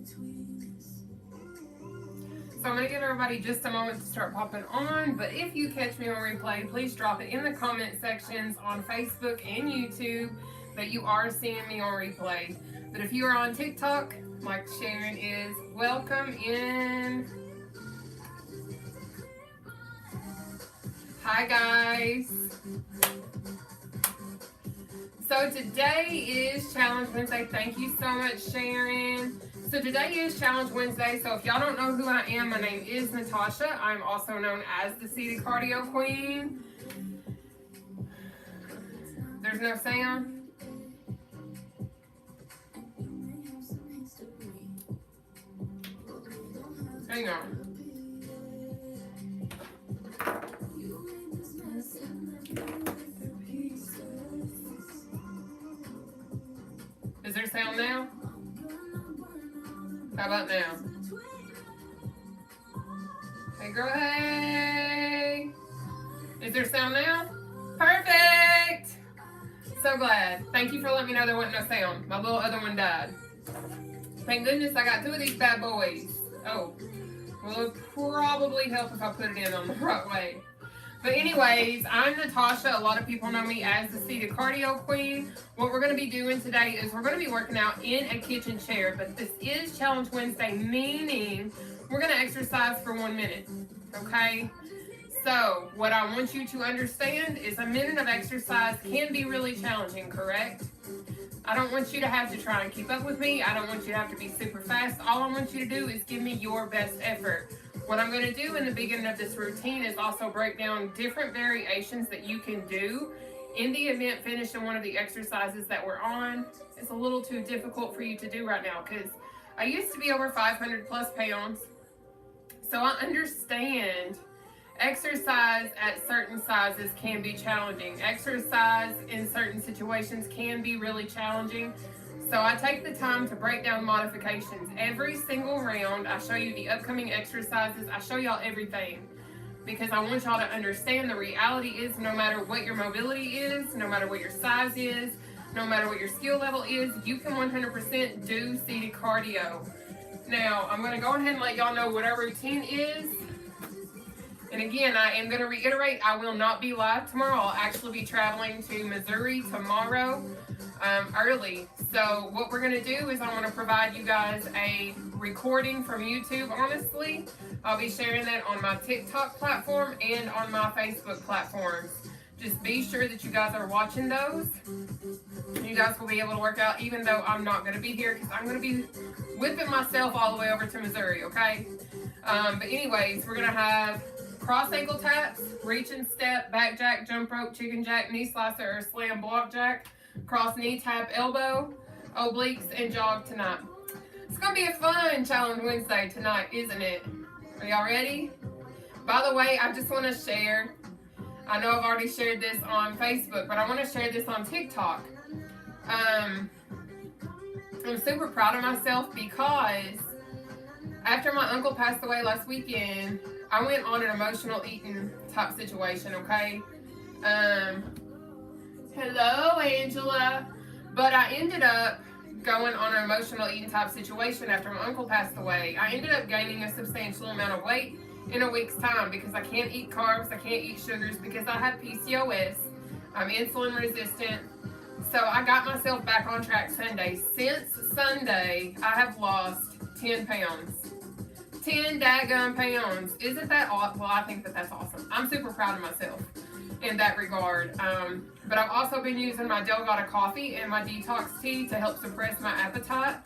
So I'm going to give everybody just a moment to start popping on, but if you catch me on replay, please drop it in the comment sections on Facebook and YouTube that you are seeing me on replay. But if you are on TikTok, like Sharon is, welcome in. Hi guys. So today is Challenge Wednesday. Thank you so much, Sharon. So today is Challenge Wednesday. So if y'all don't know who I am, my name is Nataushia. I'm also known as the Seated Cardio Queen. There's no sound. Hang on. Is there sound now? How about now? Hey girl, hey! Is there sound now? Perfect! So glad. Thank you for letting me know there wasn't no sound. My little other one died. Thank goodness I got two of these bad boys. Oh, well it would probably help if I put it in on the right way. But anyways, I'm Nataushia. A lot of people know me as the Seated Cardio Queen. What we're going to be doing today is we're going to be working out in a kitchen chair. But this is Challenge Wednesday, meaning we're going to exercise for 1 minute. Okay? So, what I want you to understand is a minute of exercise can be really challenging, correct? I don't want you to have to try and keep up with me. I don't want you to have to be super fast. All I want you to do is give me your best effort. What I'm going to do in the beginning of this routine is also break down different variations that you can do in the event finishing one of the exercises that we're on. It's a little too difficult for you to do right now because I used to be over 500 plus pounds. So I understand exercise at certain sizes can be challenging. Exercise in certain situations can be really challenging. So I take the time to break down modifications. Every single round, I show you the upcoming exercises. I show y'all everything because I want y'all to understand the reality is no matter what your mobility is, no matter what your size is, no matter what your skill level is, you can 100% do seated cardio. Now, I'm going to go ahead and let y'all know what our routine is. And again, I am going to reiterate, I will not be live tomorrow. I'll actually be traveling to Missouri tomorrow early. So what we're going to do is I want to provide you guys a recording from YouTube, honestly. I'll be sharing that on my TikTok platform and on my Facebook platforms. Just be sure that you guys are watching those. You guys will be able to work out even though I'm not going to be here because I'm going to be whipping myself all the way over to Missouri, okay? But anyways, we're going to have cross ankle taps, reach and step, back jack, jump rope, chicken jack, knee slicer, or slam block jack, cross knee tap, elbow, obliques, and jog tonight. It's going to be a fun Challenge Wednesday tonight, isn't it? Are y'all ready? By the way, I just want to share, I know I've already shared this on Facebook, but I want to share this on TikTok. I'm super proud of myself because after my uncle passed away last weekend, I went on an emotional eating type situation, okay? Hello, Angela. But I ended up going on an emotional eating type situation after my uncle passed away. I ended up gaining a substantial amount of weight in a week's time because I can't eat carbs, I can't eat sugars because I have PCOS. I'm insulin resistant. So I got myself back on track Sunday. Since Sunday, I have lost 10 pounds. 10 daggum pounds. Isn't that awesome? Well, I think that that's awesome. I'm super proud of myself in that regard. But I've also been using my Delgado coffee and my detox tea to help suppress my appetite.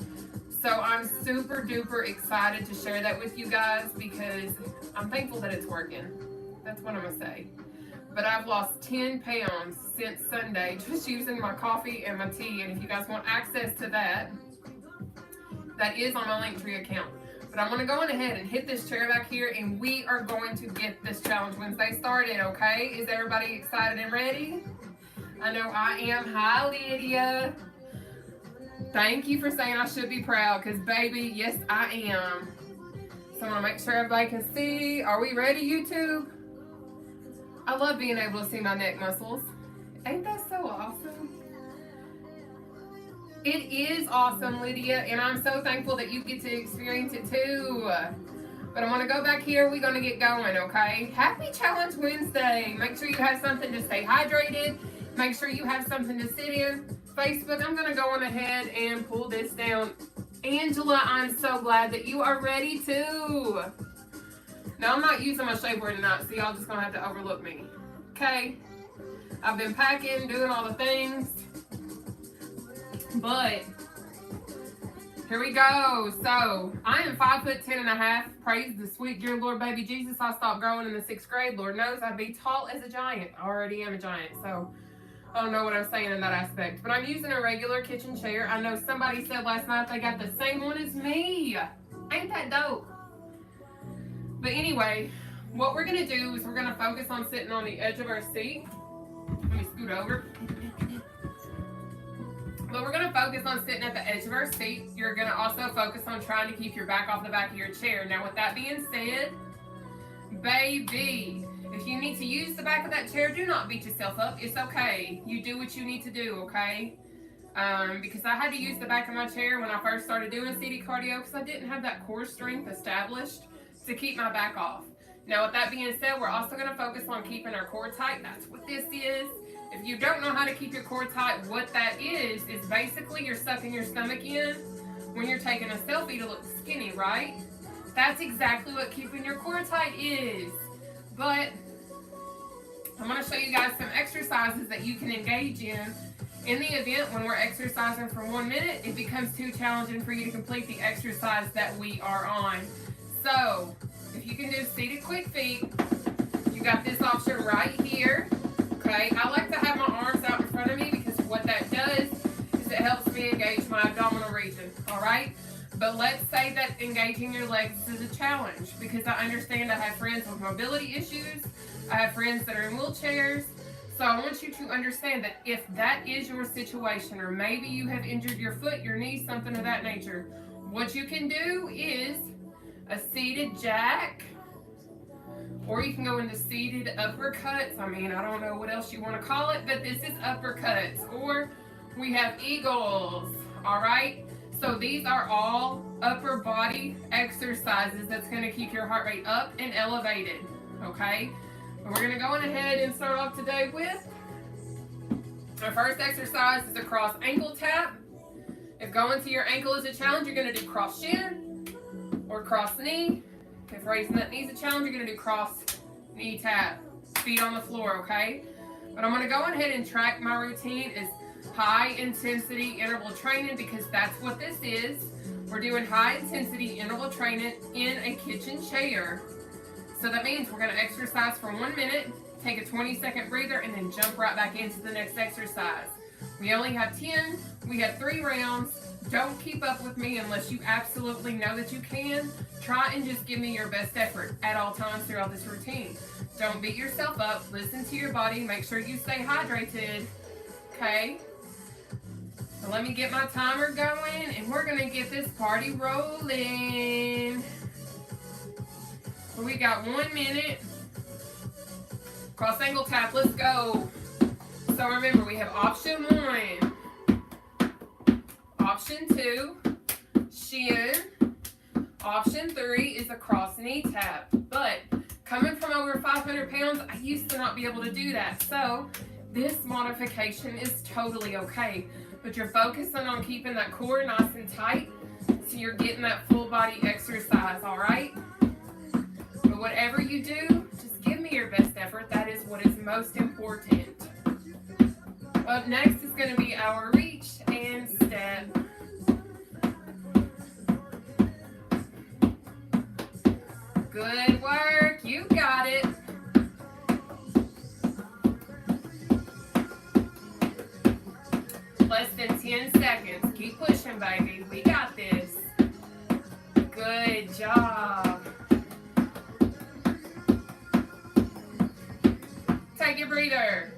So I'm super duper excited to share that with you guys because I'm thankful that it's working. That's what I'm going to say. But I've lost 10 pounds since Sunday just using my coffee and my tea. And if you guys want access to that, that is on my Linktree account. But I'm going to go on ahead and hit this chair back here and we are going to get this Challenge Wednesday started, okay? Is everybody excited and ready? I know I am. Hi, Lydia. Thank you for saying I should be proud because, baby, yes, I am. So I'm going to make sure everybody can see. Are we ready, YouTube? I love being able to see my neck muscles. Ain't that so awesome? It is awesome, Lydia, and I'm so thankful that you get to experience it too. But I want to go back here. We're going to get going, okay? Happy Challenge Wednesday. Make sure you have something to stay hydrated. Make sure you have something to sit in. Facebook, I'm going to go on ahead and pull this down. Angela, I'm so glad that you are ready too. Now, I'm not using my shapewear tonight, so y'all just going to have to overlook me. Okay? I've been packing, doing all the things. But here we go. So I am 5'10.5". Praise the sweet dear Lord baby Jesus. I stopped growing in the 6th grade. Lord knows I'd be tall as a giant. I already am a giant. So I don't know what I'm saying in that aspect. But I'm using a regular kitchen chair. I know somebody said last night they got the same one as me. Ain't that dope? But anyway, what we're going to do is we're going to focus on sitting on the edge of our seat. Let me scoot over. But we're going to focus on sitting at the edge of our seat. You're going to also focus on trying to keep your back off the back of your chair. Now, with that being said, baby, if you need to use the back of that chair, do not beat yourself up. It's okay. You do what you need to do, okay? Because I had to use the back of my chair when I first started doing CD cardio because I didn't have that core strength established to keep my back off. Now, with that being said, we're also going to focus on keeping our core tight. That's what this is. If you don't know how to keep your core tight, what that is basically you're sucking your stomach in when you're taking a selfie to look skinny, right? That's exactly what keeping your core tight is. But I'm going to show you guys some exercises that you can engage in the event when we're exercising for 1 minute. It becomes too challenging for you to complete the exercise that we are on. So if you can do seated quick feet, you got this option right here. Okay, I like to have my arms out in front of me because what that does is it helps me engage my abdominal region, all right? But let's say that engaging your legs is a challenge because I understand I have friends with mobility issues. I have friends that are in wheelchairs. So I want you to understand that if that is your situation, or maybe you have injured your foot, your knee, something of that nature, what you can do is a seated jack, or you can go into seated uppercuts. I mean, I don't know what else you want to call it, but this is uppercuts. Or we have eagles, all right? So these are all upper body exercises that's going to keep your heart rate up and elevated, okay? And we're going to go on ahead and start off today with our first exercise is a cross ankle tap. If going to your ankle is a challenge, you're going to do cross shin or cross knee. If raising that knee is a challenge, you're going to do cross knee tap, feet on the floor, okay? But I'm going to go ahead and track my routine as high intensity interval training because that's what this is. We're doing high intensity interval training in a kitchen chair. So that means we're going to exercise for 1 minute, take a 20-second breather, and then jump right back into the next exercise. We only have 10. We have 3 rounds. Don't keep up with me unless you absolutely know that you can. Try and just give me your best effort at all times throughout this routine. Don't beat yourself up. Listen to your body. Make sure you stay hydrated. Okay? So let me get my timer going, and we're going to get this party rolling. So we got 1 minute. Cross ankle tap. Let's go. So remember, we have option 1. Option 2, shin. Option 3 is a cross knee tap. But coming from over 500 pounds, I used to not be able to do that. So this modification is totally okay. But you're focusing on keeping that core nice and tight so you're getting that full body exercise, all right? But whatever you do, just give me your best effort. That is what is most important. Up next is going to be our reach and step. Good work. You got it. Less than 10 seconds. Keep pushing, baby. We got this. Good job. Take your breather.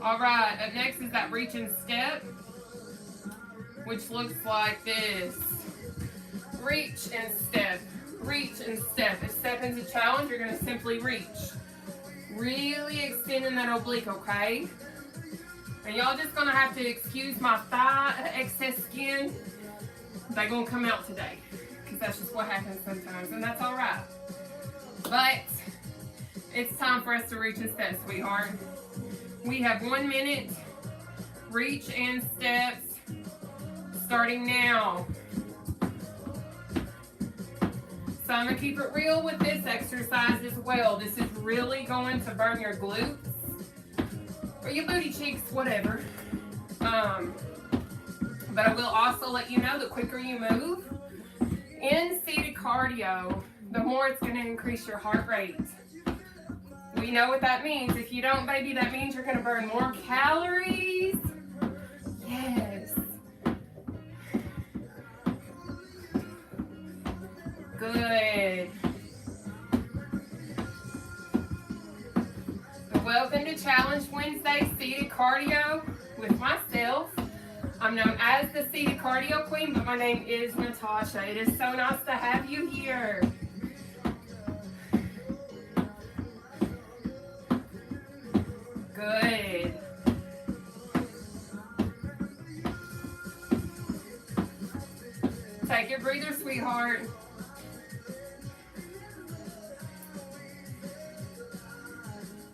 All right, up next is that reach and step, which looks like this. Reach and step, reach and step. If stepping's a challenge, you're gonna simply reach. Really extending that oblique, okay? And y'all just gonna have to excuse my thigh excess skin. They're gonna come out today, because that's just what happens sometimes, and that's all right. But it's time for us to reach and step, sweetheart. We have 1 minute reach and steps starting now. So I'm gonna keep it real with this exercise as well. This is really going to burn your glutes or your booty cheeks, whatever. But I will also let you know the quicker you move in seated cardio, the more it's going to increase your heart rate. We know what that means. If you don't, baby, that means you're going to burn more calories. Yes. Good. Welcome to Challenge Wednesday Seated Cardio with myself. I'm known as the Seated Cardio Queen, but my name is Nataushia. It is so nice to have you here. Good. Take your breather, sweetheart.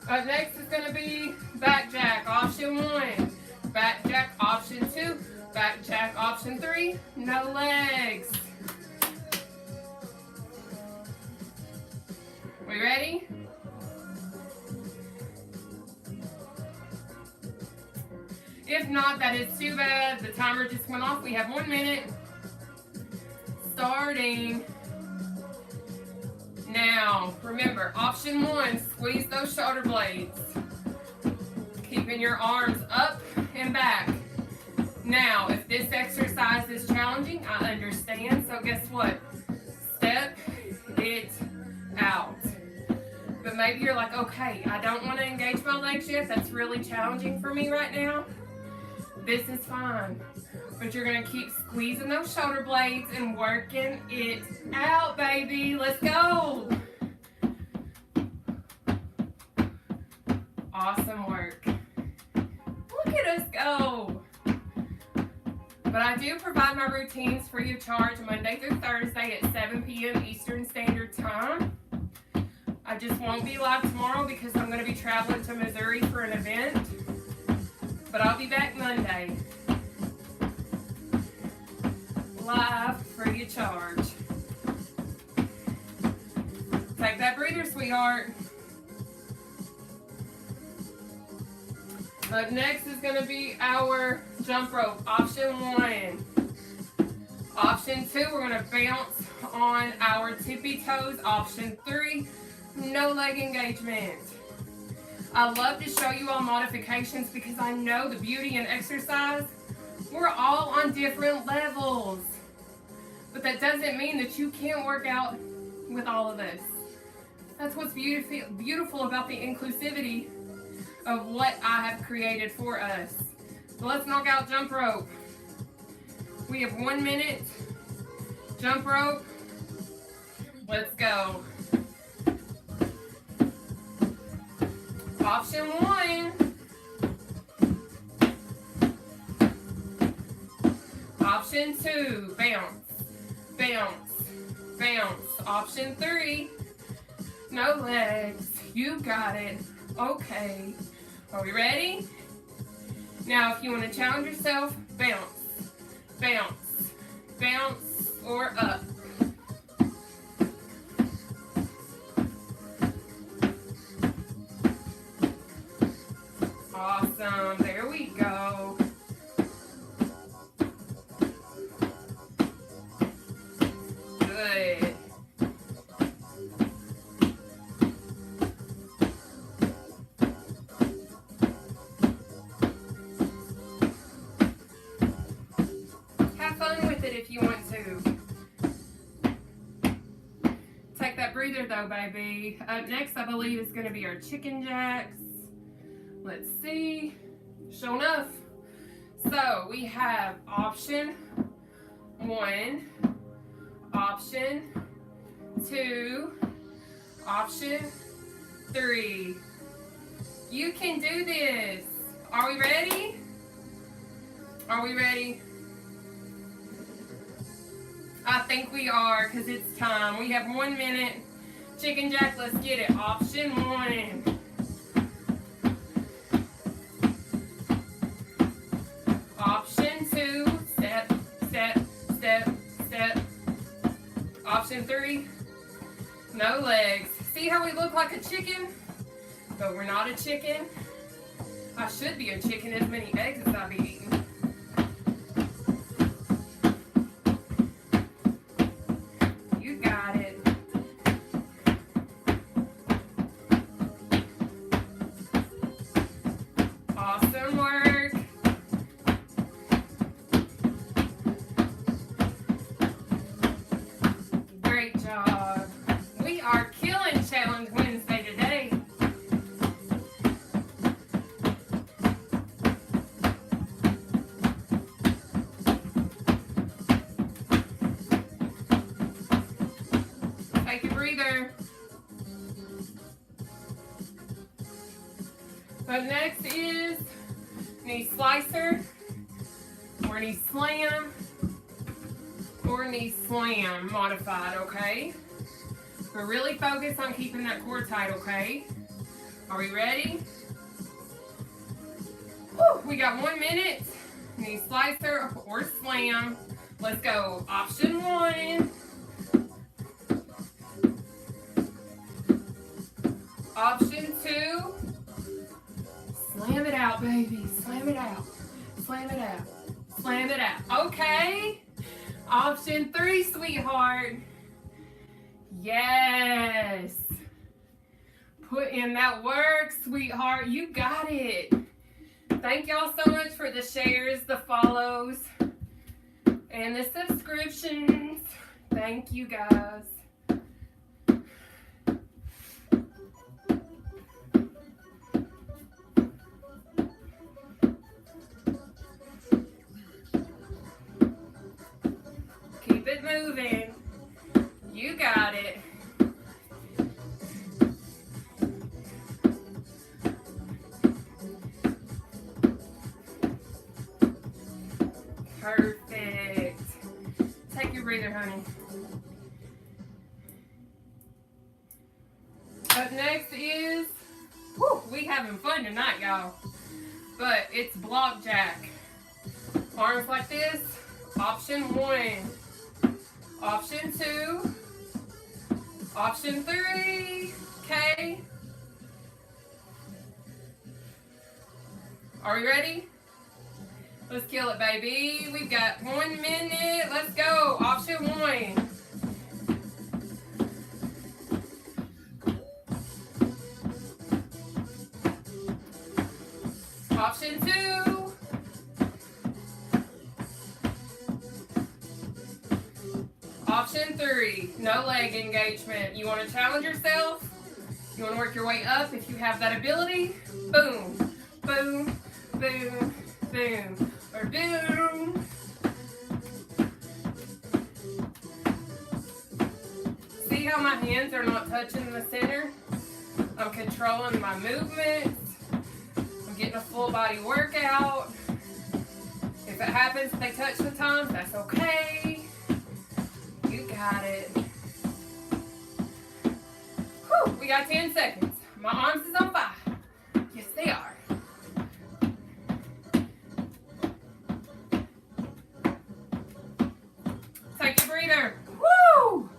Up next is going to be back jack, option 1. Back jack, option 2. Back jack, option 3. No legs. We ready? If not, that is too bad. The timer just went off. We have 1 minute. Starting now. Remember, option 1, squeeze those shoulder blades. Keeping your arms up and back. Now, if this exercise is challenging, I understand. So guess what? Step it out. But maybe you're like, okay, I don't want to engage my legs yet. That's really challenging for me right now. This is fine. But you're going to keep squeezing those shoulder blades and working it out, baby. Let's go. Awesome work. Look at us go. But I do provide my routines free of charge Monday through Thursday at 7 p.m. Eastern Standard Time. I just won't be live tomorrow because I'm going to be traveling to Missouri for an event. But I'll be back Monday. Live, free of charge. Take that breather, sweetheart. Up next is going to be our jump rope, option 1. Option 2, we're going to bounce on our tippy toes. Option 3, no leg engagement. I love to show you all modifications because I know the beauty in exercise. We're all on different levels. But that doesn't mean that you can't work out with all of us. That's what's beautiful about the inclusivity of what I have created for us. So let's knock out jump rope. We have 1 minute. Jump rope. Let's go. Option 1. Option 2, bounce, bounce, bounce. Option 3, no legs. You got it. Okay. Are we ready? Now, if you want to challenge yourself, bounce, bounce, bounce, or up. Awesome. There we go. Good. Have fun with it if you want to. Take that breather though, baby. Up next, I believe, is going to be our chicken jacks. Let's see. Sure enough. So we have option 1, option 2, option 3. You can do this. Are we ready? Are we ready? I think we are, because it's time. We have 1 minute. Chicken Jack, let's get it. Option 1. Option 2, step, step, step, step. Option 3, no legs. See how we look like a chicken? But we're not a chicken. I should be a chicken as many eggs as I've eaten. You got it. Awesome work. Great job. We are killing Challenge Wednesday today. Take a breather. Up next is knee slicer, or knee slam, or knee slam modified, okay? We're really focused on keeping that core tight, okay? Are we ready? Whew, we got 1 minute. Knee slicer or slam. Let's go. Option 1. Option 2. Slam it out, baby. Slam it out. Slam it out. Slam it out. Okay. Option 3, sweetheart. Yes. Put in that work, sweetheart. You got it. Thank y'all so much for the shares, the follows, and the subscriptions. Thank you, guys. Keep it moving. You got it. Perfect. Take your breather, honey. Up next is, we having fun tonight, y'all. But it's block jack. Arms like this. Option 1. Option 2. Option 3. Okay. Are we ready? Let's kill it, baby. We've got 1 minute. Let's go. Option 1. Option 2. Option 3. No leg engagement. You want to challenge yourself? You want to work your way up if you have that ability? Boom. Boom. Boom. Boom. Or boom. See how my hands are not touching the center? I'm controlling my movements. I'm getting a full body workout. If it happens, they touch the tongue, that's okay. You got it. Whew, we got 10 seconds. My arms is on fire. Yes, they are. Take a breather. Woo!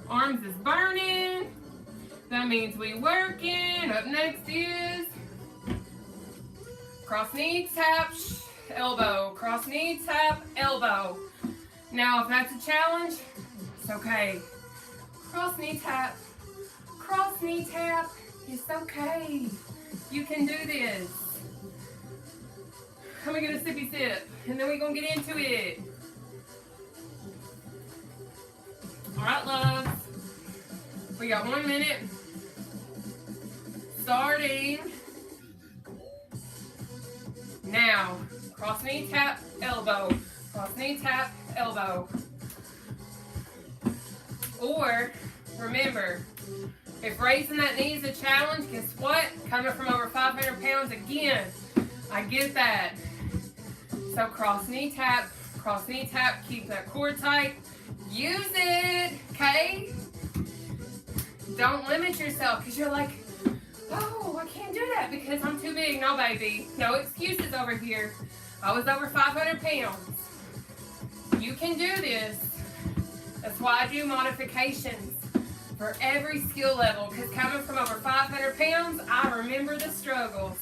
Arms is burning. That means we working. Up next is cross knee, tap, elbow. Cross knee, tap, elbow. Now, if that's a challenge, it's okay. Cross knee tap. Cross knee tap. It's okay. You can do this. I'm gonna get a sippy sip, and then we're gonna get into it. All right, loves. We got 1 minute. Starting now. Cross knee tap, elbow. Cross knee tap, elbow. Or, remember, if raising that knee is a challenge, guess what? Coming from over 500 pounds again, I get that. So cross knee tap, keep that core tight. Use it, okay? Don't limit yourself because you're like, oh, I can't do that because I'm too big. No, baby. No excuses over here. I was over 500 pounds. You can do this. That's why I do modifications for every skill level, because coming from over 500 pounds, I remember the struggles.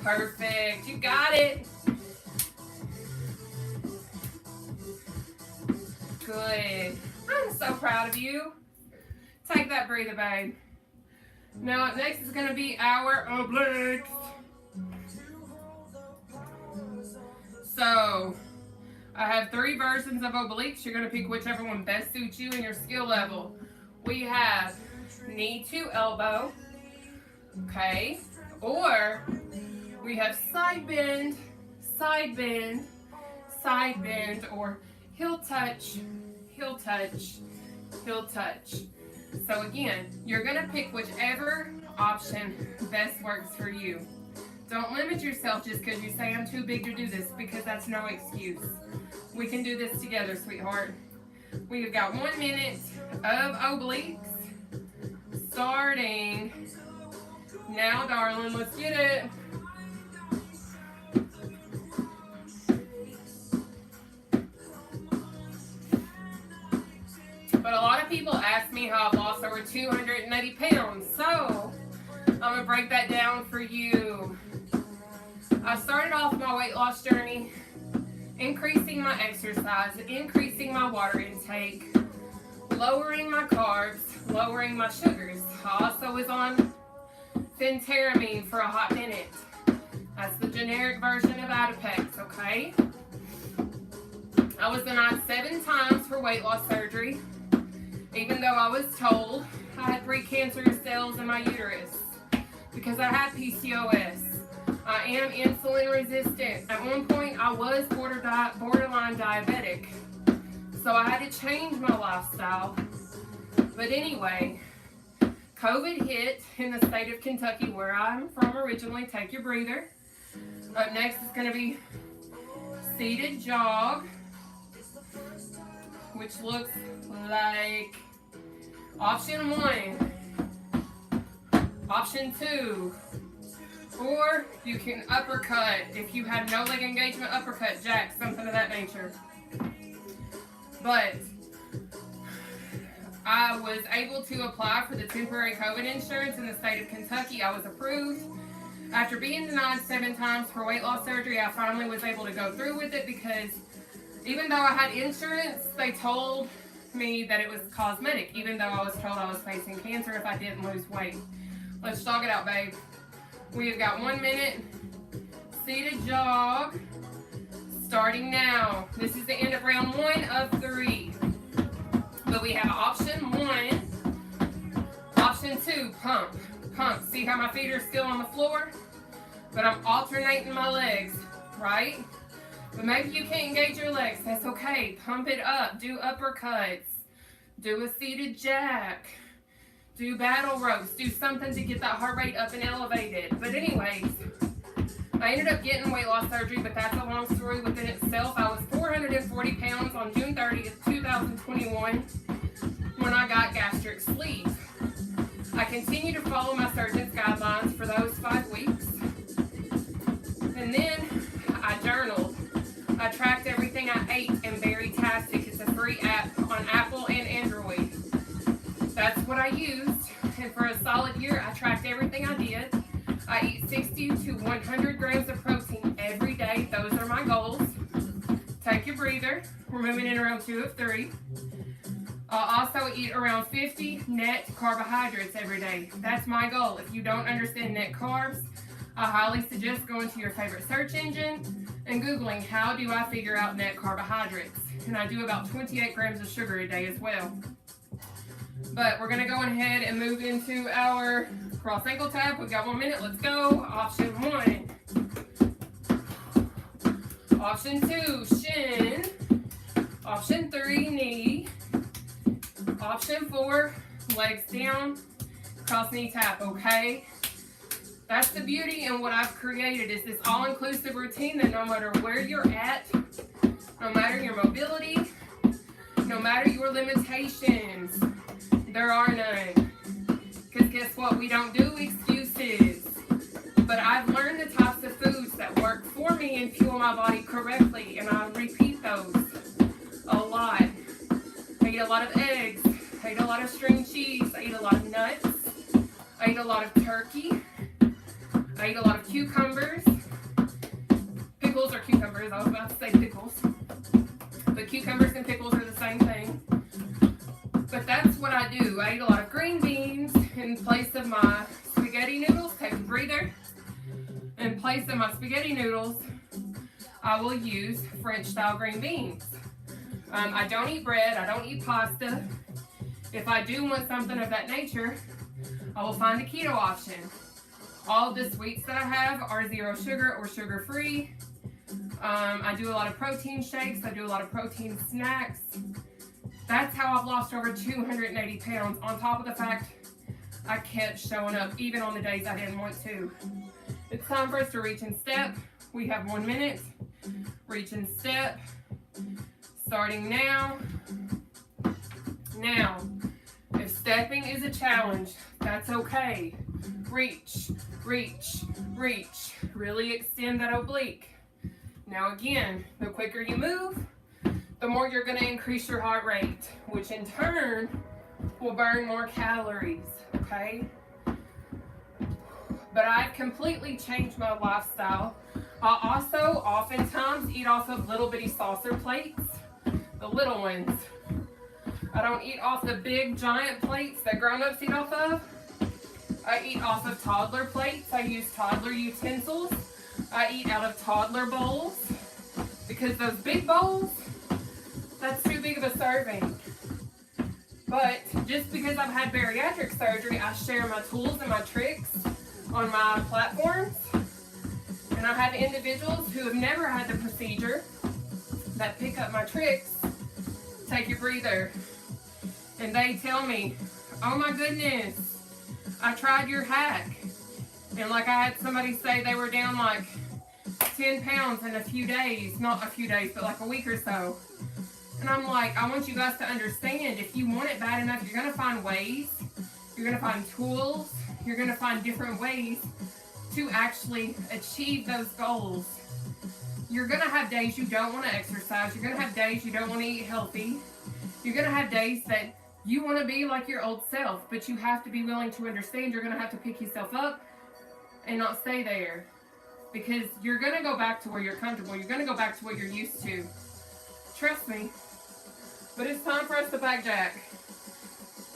Perfect. You got it. Good. I'm so proud of you. Take that breather, babe. Now, up next is going to be our obliques. So, I have 3 versions of obliques. You're going to pick whichever one best suits you and your skill level. We have knee to elbow, okay? Or we have side bend, side bend, side bend, or heel touch, heel touch, heel touch. So again, you're going to pick whichever option best works for you. Don't limit yourself just because you say I'm too big to do this, because that's no excuse. We can do this together, sweetheart. We've got 1 minute of obliques starting now, darling. Let's get it. But a lot of people ask me how I've lost over 280 pounds. So I'm going to break that down for you. I started off my weight loss journey increasing my exercise, increasing my water intake, lowering my carbs, lowering my sugars. I also was on phentermine for a hot minute. That's the generic version of Adipex, okay? I was denied 7 times for weight loss surgery, even though I was told I had precancerous cells in my uterus because I had PCOS. I am insulin resistant. At one point, I was borderline diabetic, so I had to change my lifestyle. But anyway, COVID hit in the state of Kentucky, where I'm from originally. Take your breather. Up next is going to be seated jog, which looks like option 1, option 2, or you can uppercut. If you have no leg engagement, uppercut, jack, something of that nature. But I was able to apply for the temporary COVID insurance in the state of Kentucky. I was approved. After being denied 7 times for weight loss surgery, I finally was able to go through with it, because even though I had insurance, they told me that it was cosmetic, even though I was told I was facing cancer if I didn't lose weight. Let's jog it out, babe. We have got 1 minute seated jog starting now. This is the end of round 1 of 3. But we have option 1, option 2, pump, pump. See how my feet are still on the floor? But I'm alternating my legs, right? But maybe you can't engage your legs. That's okay. Pump it up. Do uppercuts. Do a seated jack. Do battle ropes. Do something to get that heart rate up and elevated. But anyways, I ended up getting weight loss surgery, but that's a long story within itself. I was 440 pounds on June 30th, 2021 when I got gastric sleeve. I continued to follow my surgeon's guidelines for those 5 weeks. And then I journaled. I tracked everything I ate in Berrytastic. It's a free app on Apple and Android. That's what I used. And for a solid year, I tracked everything I did. I eat 60 to 100 grams of protein every day. Those are my goals. Take your breather. We're moving in around 2 of 3. I'll also eat around 50 net carbohydrates every day. That's my goal. If you don't understand net carbs, I highly suggest going to your favorite search engine and Googling, how do I figure out net carbohydrates? And I do about 28 grams of sugar a day as well. But we're going to go ahead and move into our cross ankle tap. We've got 1 minute. Let's go. Option 1. Option 2, shin. Option 3, knee. Option 4, legs down, cross knee tap, okay? That's the beauty in what I've created, is this all-inclusive routine that no matter where you're at, no matter your mobility, no matter your limitations, there are none. Because guess what? We don't do excuses. But I've learned the types of foods that work for me and fuel my body correctly, and I repeat those a lot. I eat a lot of eggs. I eat a lot of string cheese. I eat a lot of nuts. I eat a lot of turkey. I eat a lot of cucumbers. Pickles or cucumbers. I was about to say pickles. But cucumbers and pickles are the same thing. But that's what I do. I eat a lot of green beans in place of my spaghetti noodles. Take a breather. In place of my spaghetti noodles, I will use French style green beans. I don't eat bread. I don't eat pasta. If I do want something of that nature, I will find a keto option. All of the sweets that I have are 0 sugar or sugar-free. I do a lot of protein shakes. I do a lot of protein snacks. That's how I've lost over 280 pounds, on top of the fact I kept showing up even on the days I didn't want to. It's time for us to reach and step. We have 1 minute. Reach and step. Starting now. Now, if stepping is a challenge, that's okay. Reach, reach, reach. Really extend that oblique. Now again, the quicker you move, the more you're going to increase your heart rate, which in turn will burn more calories, okay? But I've completely changed my lifestyle. I also oftentimes eat off of little bitty saucer plates, the little ones. I don't eat off the big giant plates that grown-ups eat off of. I eat off of toddler plates. I use toddler utensils. I eat out of toddler bowls, because those big bowls, that's too big of a serving. But just because I've had bariatric surgery, I share my tools and my tricks on my platforms. And I have individuals who have never had the procedure that pick up my tricks. Take your breather. And they tell me, oh my goodness, I tried your hack. And like I had somebody say they were down like 10 pounds in a few days. Not a few days, but like a week or so. And I'm like, I want you guys to understand, if you want it bad enough, you're going to find ways. You're going to find tools. You're going to find different ways to actually achieve those goals. You're going to have days you don't want to exercise. You're going to have days you don't want to eat healthy. You're going to have days that you want to be like your old self, but you have to be willing to understand you're going to have to pick yourself up and not stay there, because you're going to go back to where you're comfortable. You're going to go back to what you're used to. Trust me. But it's time for us to back jack.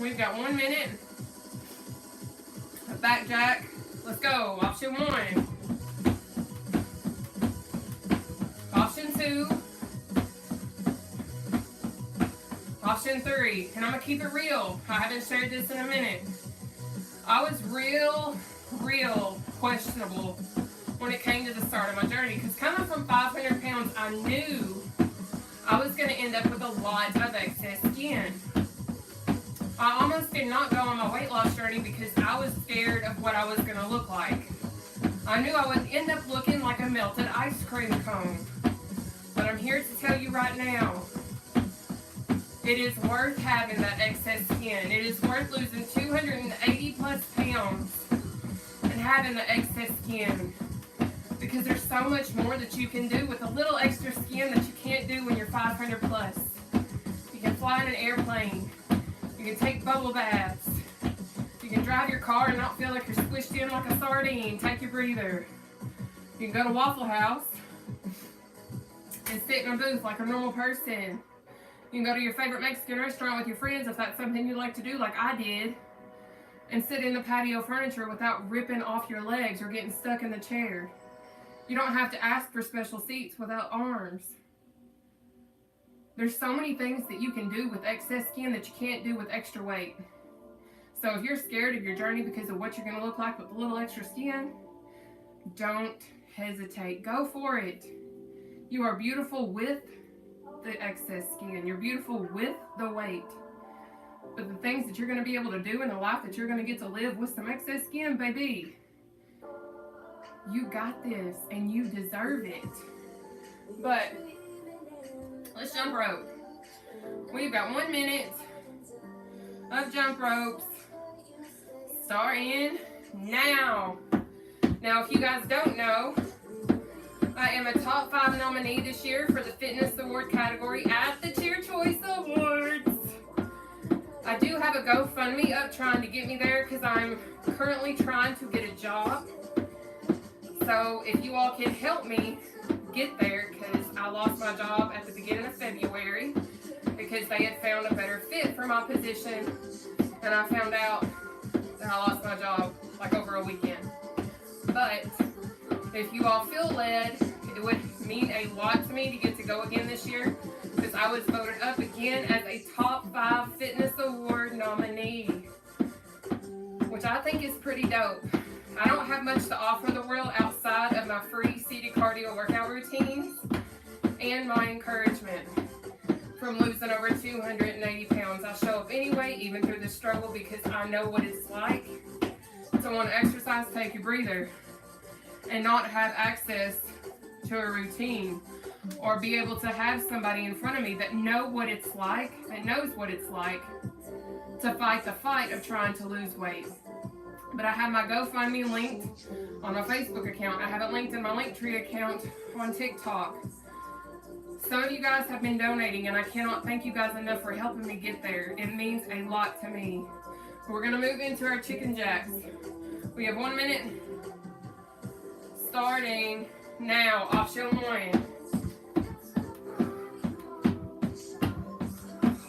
We've got 1 minute. A back jack. Let's go. Option 1. Option 2. Option 3. And I'm going to keep it real. I haven't shared this in a minute. I was real questionable when it came to the start of my journey, because coming from 500 pounds, I knew I was going to end up with a lot of excess skin. I almost did not go on my weight loss journey because I was scared of what I was going to look like. I knew I would end up looking like a melted ice cream cone. But I'm here to tell you right now, it is worth having that excess skin. It is worth losing 280 plus pounds and having the excess skin, because there's so much more that you can do with a little extra skin that you can't do when you're 500 plus. You can fly in an airplane. You can take bubble baths. You can drive your car and not feel like you're squished in like a sardine. Take your breather. You can go to Waffle House and sit in a booth like a normal person. You can go to your favorite Mexican restaurant with your friends if that's something you like to do, like I did, and sit in the patio furniture without ripping off your legs or getting stuck in the chair. You don't have to ask for special seats without arms. There's so many things that you can do with excess skin that you can't do with extra weight. So if you're scared of your journey because of what you're going to look like with a little extra skin, don't hesitate. Go for it. You are beautiful with the excess skin. You're beautiful with the weight. But the things that you're going to be able to do in the life that you're going to get to live with some excess skin, baby, you got this and you deserve it. But let's jump rope. We've got 1 minute of jump ropes starting now. Now, if you guys don't know, I am a top 5 nominee this year for the Fitness Award category at the Cheer Choice Awards. I do have a GoFundMe up trying to get me there because I'm currently trying to get a job. So if you all can help me get there, because I lost my job at the beginning of February because they had found a better fit for my position, and I found out that I lost my job like over a weekend. But if you all feel led, it would mean a lot to me to get to go again this year, because I was voted up again as a top 5 Fitness Award nominee, which I think is pretty dope. I don't have much to offer the world outside of my free seated cardio workout routines and my encouragement from losing over 280 pounds. I show up anyway, even through the struggle, because I know what it's like to want to exercise, take a breather, and not have access to a routine, or be able to have somebody in front of me that knows what it's like to fight the fight of trying to lose weight. But I have my GoFundMe linked on my Facebook account. I have it linked in my Linktree account on TikTok. Some of you guys have been donating, and I cannot thank you guys enough for helping me get there. It means a lot to me. We're going to move into our chicken jacks. We have 1 minute starting now. Option 1.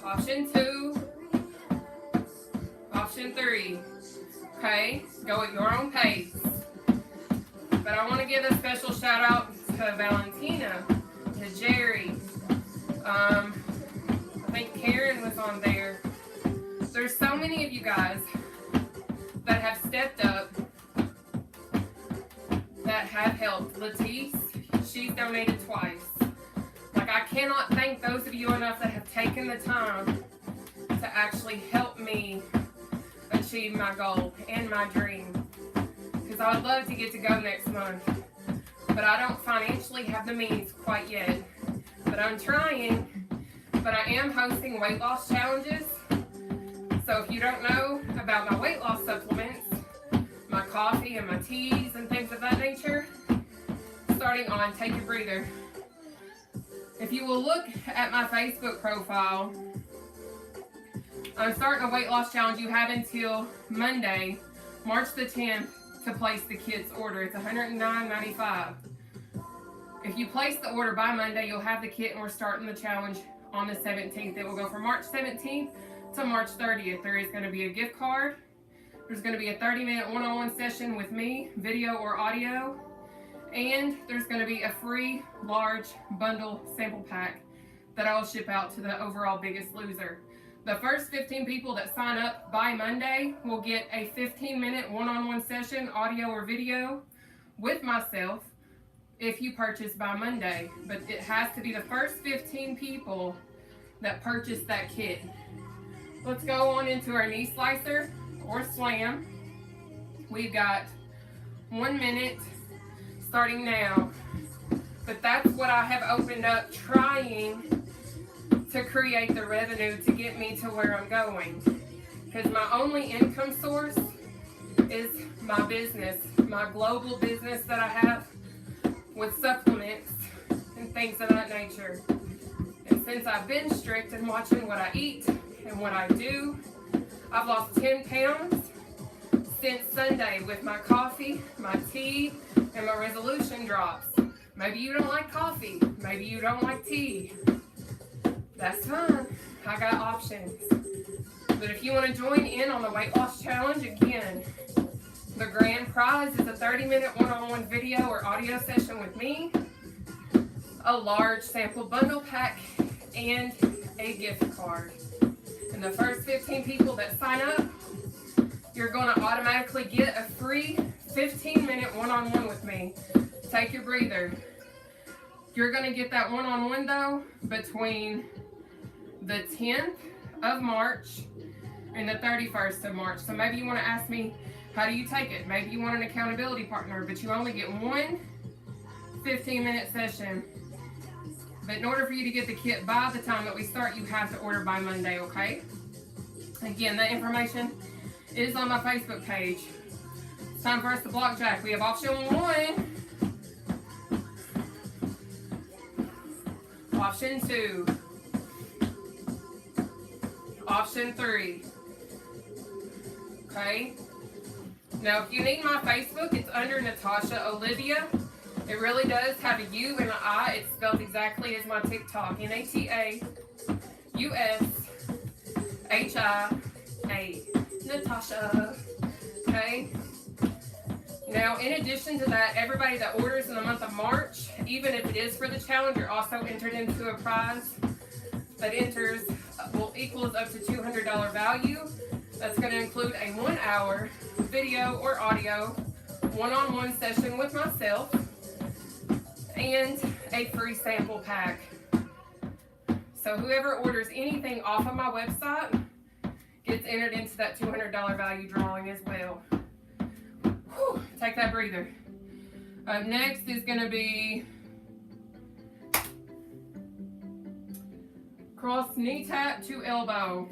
Option 2. Option 3. Okay, go at your own pace. But I want to give a special shout out to Valentina, to Jerry. I think Karen was on there. There's so many of you guys that have stepped up, that have helped. Latisse, she's donated twice. Like, I cannot thank those of you enough that have taken the time to actually help me achieve my goal and my dream, because I would love to get to go next month, but I don't financially have the means quite yet. But I'm trying. But I am hosting weight loss challenges, so if you don't know about my weight loss supplements, my coffee and my teas and things of that nature, starting on Take a Breather. If you will look at my Facebook profile, I'm starting a weight loss challenge. You have until Monday, March the 10th, to place the kid's order. It's $109.95. If you place the order by Monday, you'll have the kit, and we're starting the challenge on the 17th. It will go from March 17th to March 30th. There is going to be a gift card. There's going to be a 30-minute one-on-one session with me, video or audio. And there's going to be a free large bundle sample pack that I'll ship out to the overall Biggest Loser. The first 15 people that sign up by Monday will get a 15-minute one-on-one session, audio or video, with myself if you purchase by Monday. But it has to be the first 15 people that purchase that kit. Let's go on into our knee slicer or slam. We've got 1 minute starting now. But that's what I have opened up, trying to create the revenue to get me to where I'm going. Because my only income source is my business, my global business that I have with supplements and things of that nature. And since I've been strict in watching what I eat and what I do, I've lost 10 pounds since Sunday with my coffee, my tea, and my resolution drops. Maybe you don't like coffee, maybe you don't like tea. That's fine, I got options. But if you want to join in on the weight loss challenge, again, the grand prize is a 30-minute one-on-one video or audio session with me, a large sample bundle pack, and a gift card. And the first 15 people that sign up, you're going to automatically get a free 15-minute one-on-one with me. Take your breather. You're going to get that one-on-one, though, between the 10th of March and the 31st of March. So maybe you want to ask me, how do you take it? Maybe you want an accountability partner, but you only get one 15-minute session. But in order for you to get the kit by the time that we start, you have to order by Monday, okay? Again, that information is on my Facebook page. It's time for us to block jack. We have option 1, option 2, option 3. Okay? Now, if you need my Facebook, it's under Nataushia Olivia. It really does have a U and an I. It's spelled exactly as my TikTok. Nataushia. Nataushia. Okay? Now, in addition to that, everybody that orders in the month of March, even if it is for the challenge, you're also entered into a prize that will equals up to $200 value. That's going to include a 1-hour video or audio one-on-one session with myself and a free sample pack. So whoever orders anything off of my website gets entered into that $200 value drawing as well. Whew, take that breather. Up next is going to be cross knee tap to elbow.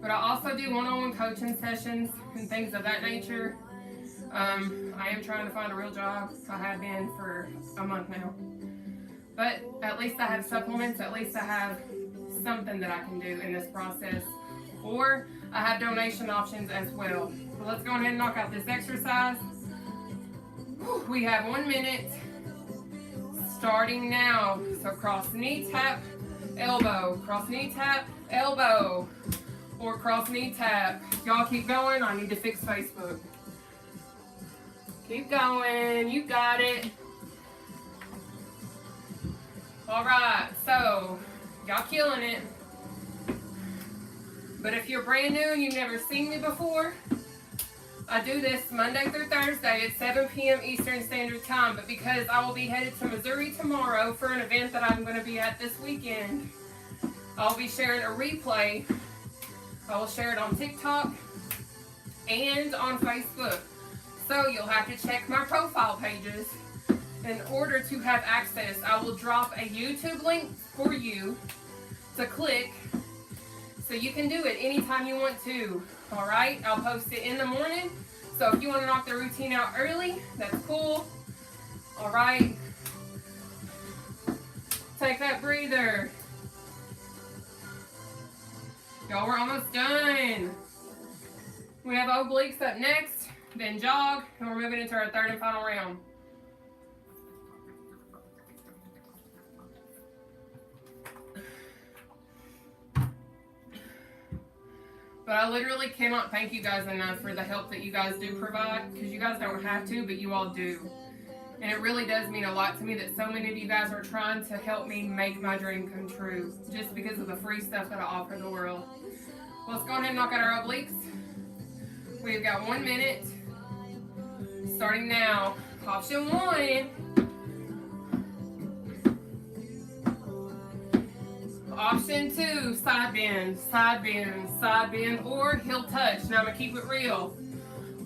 But I also do one-on-one coaching sessions and things of that nature. I am trying to find a real job. I have been for a month now. But at least I have supplements. At least I have something that I can do in this process. Or I have donation options as well. So let's go ahead and knock out this exercise. We have 1 minute starting now. So cross knee tap, elbow, cross knee tap, elbow, or cross knee tap. Y'all keep going. I need to fix Facebook. Keep going. You got it. All right. So y'all killing it. But if you're brand new and you've never seen me before, I do this Monday through Thursday at 7 p.m. Eastern Standard Time. But because I will be headed to Missouri tomorrow for an event that I'm going to be at this weekend, I'll be sharing a replay. I will share it on TikTok and on Facebook. So you'll have to check my profile pages in order to have access. I will drop a YouTube link for you to click so you can do it anytime you want to. All right, I'll post it in the morning. So if you want to knock the routine out early, that's cool. All right, take that breather. Y'all, we're almost done. We have obliques up next, then jog, and we're moving into our third and final round. But I literally cannot thank you guys enough for the help that you guys do provide, because you guys don't have to, but you all do. And it really does mean a lot to me that so many of you guys are trying to help me make my dream come true, just because of the free stuff that I offer the world. Well, let's go ahead and knock out our obliques. We've got 1 minute, starting now. Option 1. Option 2, side bend, side bend, side bend, or heel touch. Now I'm gonna keep it real.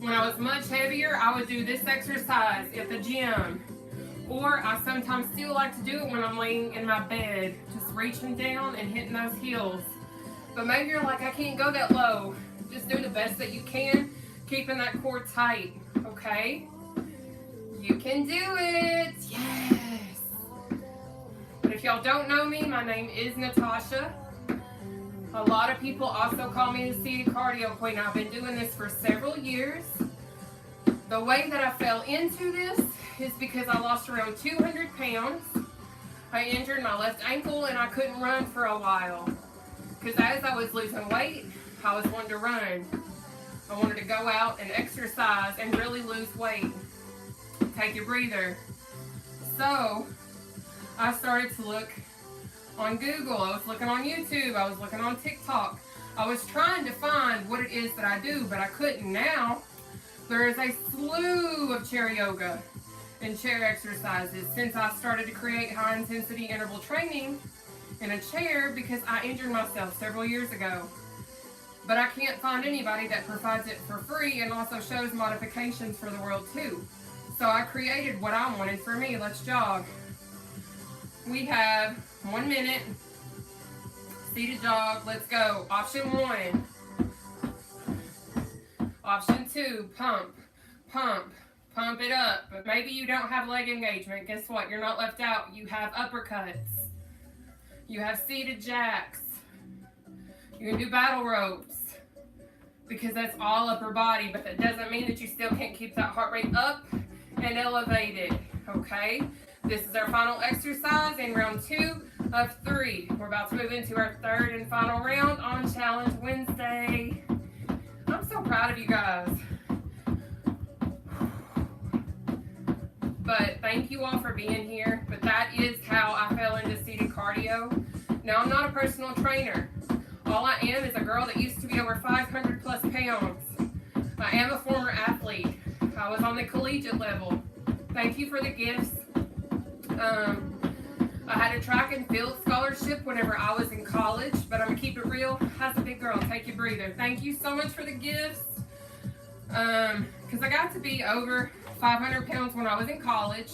When I was much heavier, I would do this exercise at the gym. Or I sometimes still like to do it when I'm laying in my bed, just reaching down and hitting those heels. But maybe you're like, I can't go that low. Just do the best that you can, keeping that core tight, okay? You can do it, yes. But if y'all don't know me, my name is Nataushia. A lot of people also call me the City Cardio Queen. I've been doing this for several years. The way that I fell into this is because I lost around 200 pounds. I injured my left ankle and I couldn't run for a while. Because as I was losing weight, I was wanting to run. I wanted to go out and exercise and really lose weight. Take your breather. So I started to look on Google. I was looking on YouTube. I was looking on TikTok. I was trying to find what it is that I do, but I couldn't. Now there is a slew of chair yoga and chair exercises. Since I started to create high intensity interval training in a chair because I injured myself several years ago. But I can't find anybody that provides it for free and also shows modifications for the world too. So I created what I wanted for me. Let's jog. We have 1 minute. Seated jog. Let's go. Option 1. Option 2. Pump. Pump. Pump it up. But maybe you don't have leg engagement. Guess what? You're not left out. You have uppercuts. You have seated jacks. You can do battle ropes because that's all upper body, but that doesn't mean that you still can't keep that heart rate up and elevated, okay? This is our final exercise in round 2 of 3. We're about to move into our 3rd and final round on Challenge Wednesday. I'm so proud of you guys. But thank you all for being here. But that is how I fell into seated cardio. Now, I'm not a personal trainer. All I am is a girl that used to be over 500 plus pounds. I am a former athlete. I was on the collegiate level. Thank you for the gifts. I had a track and field scholarship whenever I was in college, but I'm gonna keep it real. How's a big girl? Take a breather. Thank you so much for the gifts. Because I got to be over 500 pounds when I was in college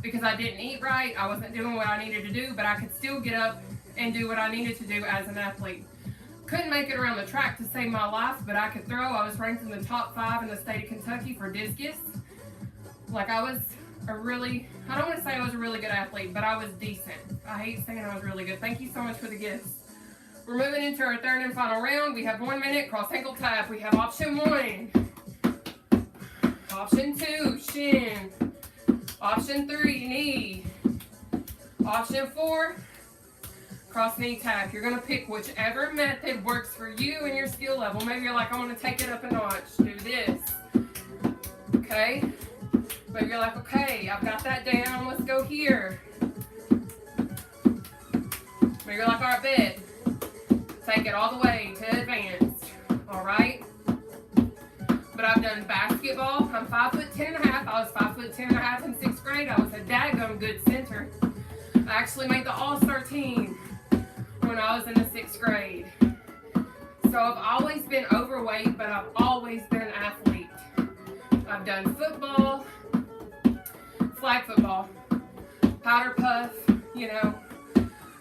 because I didn't eat right. I wasn't doing what I needed to do, but I could still get up and do what I needed to do as an athlete. Couldn't make it around the track to save my life, but I could throw. I was ranked in the top 5 in the state of Kentucky for discus. Like I was I don't want to say I was a really good athlete, but I was decent. I hate saying I was really good. Thank you so much for the gifts. We're moving into our 3rd and final round. We have 1 minute, cross ankle tap. We have option 1. Option 2, shin. Option 3, knee. Option 4, cross knee tap. You're going to pick whichever method works for you and your skill level. Maybe you're like, I want to take it up a notch. Do this. Okay? Maybe you're like, okay, I've got that down. Let's go here. Maybe you're like, all right, bet. Take it all the way to advanced. All right? But I've done basketball. I'm 5'10.5". I was 5'10.5" in 6th grade. I was a daggum good center. I actually made the all-star team when I was in the 6th grade. So I've always been overweight, but I've always been an athlete. I've done football, flag football, powder puff, you know,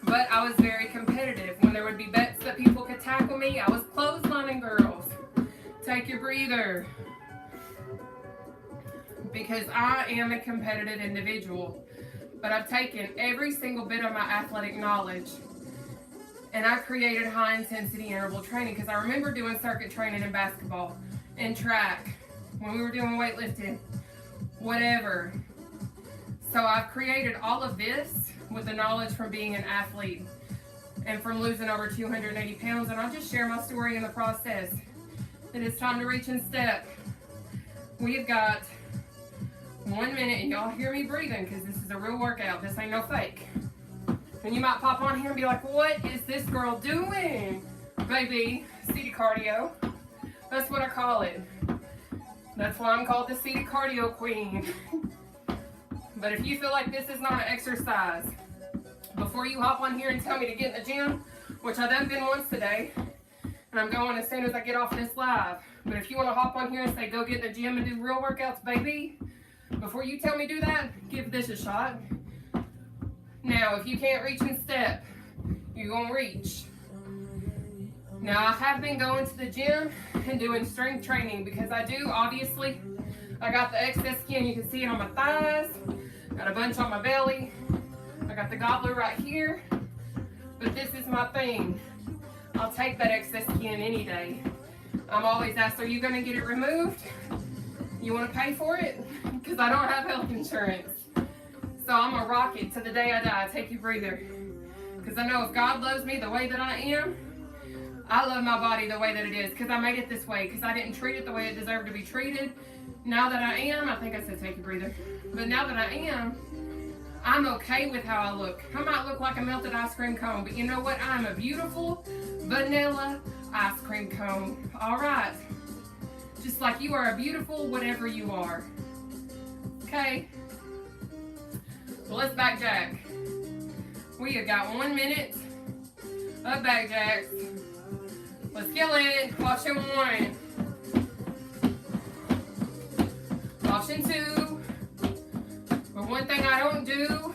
but I was very competitive. When there would be bets that people could tackle me, I was clotheslining girls. Take your breather. Because I am a competitive individual. But I've taken every single bit of my athletic knowledge and I created high intensity interval training because I remember doing circuit training in basketball and track when we were doing weightlifting, whatever. So I've created all of this with the knowledge from being an athlete and from losing over 280 pounds. And I'll just share my story in the process. It is time to reach and step. We've got 1 minute, and y'all hear me breathing because this is a real workout. This ain't no fake. And you might pop on here and be like, what is this girl doing? Baby, seated cardio. That's what I call it. That's why I'm called the seated cardio queen. But if you feel like this is not an exercise, before you hop on here and tell me to get in the gym, which I done been once today, and I'm going as soon as I get off this live. But if you want to hop on here and say, go get in the gym and do real workouts, baby, before you tell me do that, give this a shot. Now, if you can't reach and step, you're going to reach. Now, I have been going to the gym and doing strength training because I do, obviously. I got the excess skin. You can see it on my thighs. Got a bunch on my belly. I got the gobbler right here. But this is my thing. I'll take that excess skin any day. I'm always asked, are you going to get it removed? You want to pay for it? Because I don't have health insurance. So I'm going to rock it to the day I die. Take your breather. Because I know if God loves me the way that I am, I love my body the way that it is. Because I made it this way. Because I didn't treat it the way it deserved to be treated. Now that I am, I think I said take your breather. But now that I am, I'm okay with how I look. I might look like a melted ice cream cone. But you know what? I'm a beautiful vanilla ice cream cone. All right. Just like you are a beautiful whatever you are. Okay. So let's back jack. We have got 1 minute Up back jacks. Let's kill it. Option 1. Option 2. But one thing I don't do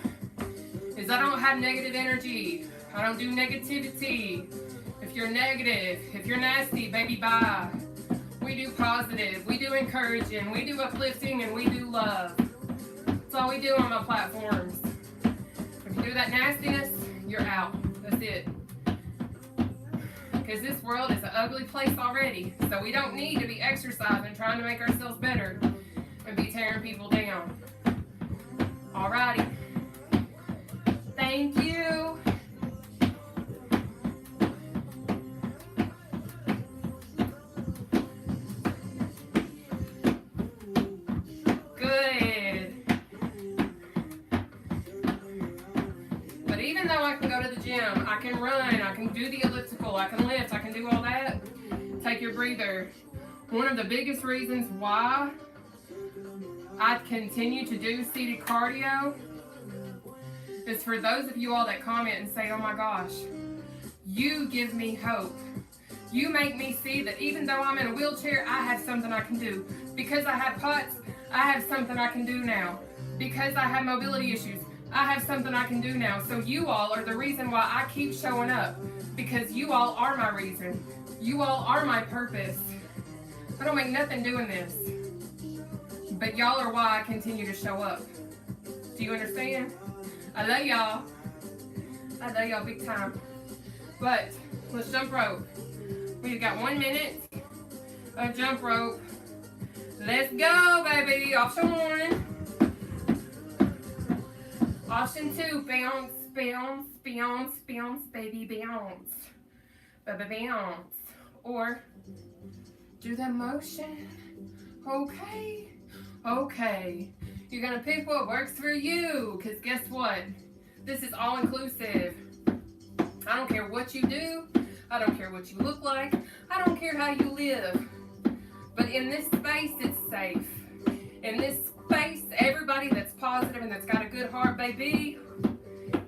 is I don't have negative energy. I don't do negativity. If you're negative, if you're nasty, baby, bye. We do positive, we do encouraging, we do uplifting, and we do love. That's all we do on my platforms. If you do that nastiness, you're out. That's it. Because this world is an ugly place already. So we don't need to be exercising, trying to make ourselves better, and be tearing people down. Alrighty. Thank you. Good. But even though I can go to the gym, I can run, I can do the elliptical, I can lift, I can do all that, take your breather. One of the biggest reasons why I continue to do seated cardio is for those of you all that comment and say, oh my gosh, you give me hope. You make me see that even though I'm in a wheelchair, I have something I can do. Because I have POTS, I have something I can do now. Because I have mobility issues, I have something I can do now. So you all are the reason why I keep showing up. Because you all are my reason. You all are my purpose. I don't make nothing doing this. But y'all are why I continue to show up. Do you understand? I love y'all. I love y'all big time. But let's jump rope. We've got 1 minute of jump rope. Let's go, baby. Option 1. Option 2. Bounce, bounce, bounce, bounce, baby, bounce. Baby, bounce. Or do the motion. Okay. Okay. You're going to pick what works for you. Because guess what? This is all inclusive. I don't care what you do. I don't care what you look like. I don't care how you live. But in this space, it's safe. In this space, everybody that's positive and that's got a good heart, baby,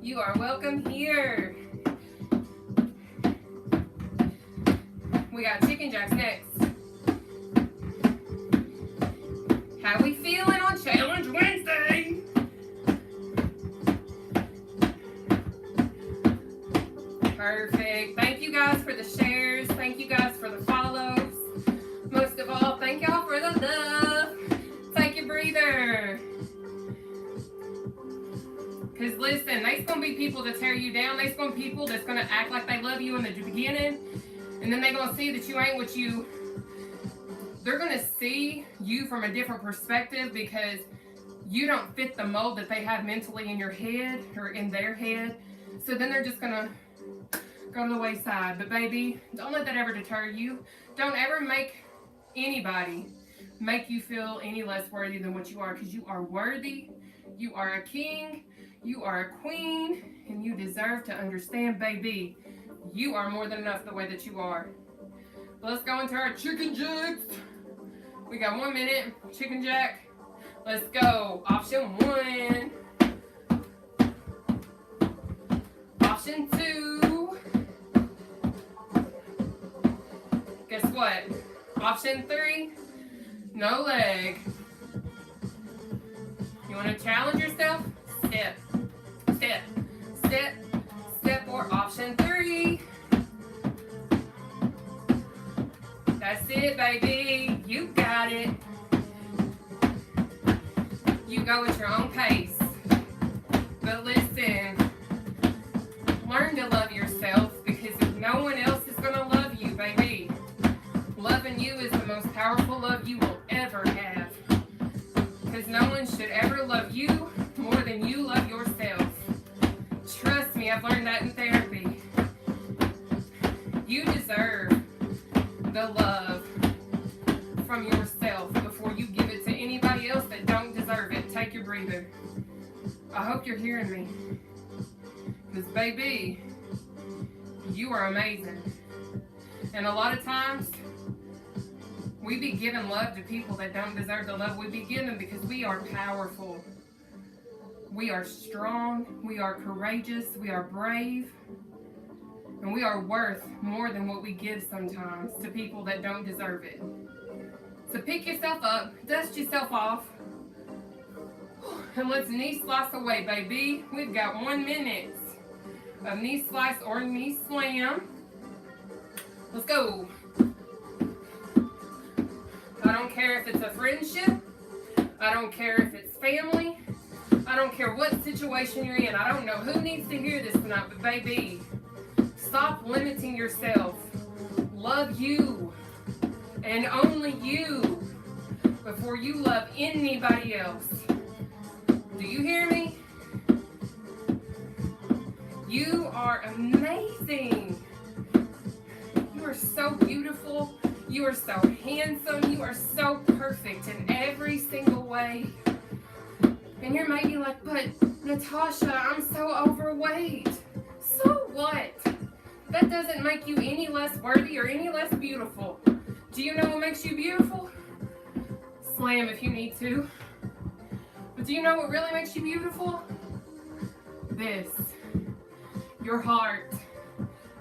you are welcome here. We got chicken jacks next. How we feeling on Challenge Wednesday? Perfect. Thank you guys for the shares. Thank you guys for the follows. Most of all, thank y'all for the love. Take your breather. Because listen, there's going to be people that tear you down. There's going to be people that's going to act like they love you in the beginning. And then they're going to see that you ain't what you... They're going to see you from a different perspective because you don't fit the mold that they have mentally in your head or in their head. So then they're just going to go to the wayside. But baby, don't let that ever deter you. Don't ever make anybody make you feel any less worthy than what you are, because you are worthy. You are a king. You are a queen. And you deserve to understand, baby, you are more than enough the way that you are. Let's go into our chicken jacks. We got 1 minute. Chicken jack. Let's go. Option 1. Option 2. Guess what? Option 3. No leg. You want to challenge yourself? Step. Step. Step. Step. Or option 3. That's it, baby. You got it. You go at your own pace. But listen, learn to love yourself, because if no one else is going to love you, baby, loving you is the most powerful love you will ever have. Because no one should ever love you more than you love yourself. Trust me, I've learned that in therapy. You deserve the love from yourself before you give it to anybody else that don't deserve it. Take your breather. I hope you're hearing me. Because baby, you are amazing. And a lot of times, we be giving love to people that don't deserve the love we be given, because we are powerful. We are strong. We are courageous. We are brave. And we are worth more than what we give sometimes to people that don't deserve it. So pick yourself up, dust yourself off, and let's knee slice away, baby. We've got 1 minute of knee slice or knee slam. Let's go. I don't care if it's a friendship. I don't care if it's family. I don't care what situation you're in. I don't know who needs to hear this tonight, but baby, stop limiting yourself. Love you and only you before you love anybody else. Do you hear me? You are amazing. You are so beautiful. You are so handsome. You are so perfect in every single way. And you're maybe like, but Nataushia, I'm so overweight. So what? That doesn't make you any less worthy or any less beautiful. Do you know what makes you beautiful? Slam if you need to. But do you know what really makes you beautiful? This. Your heart.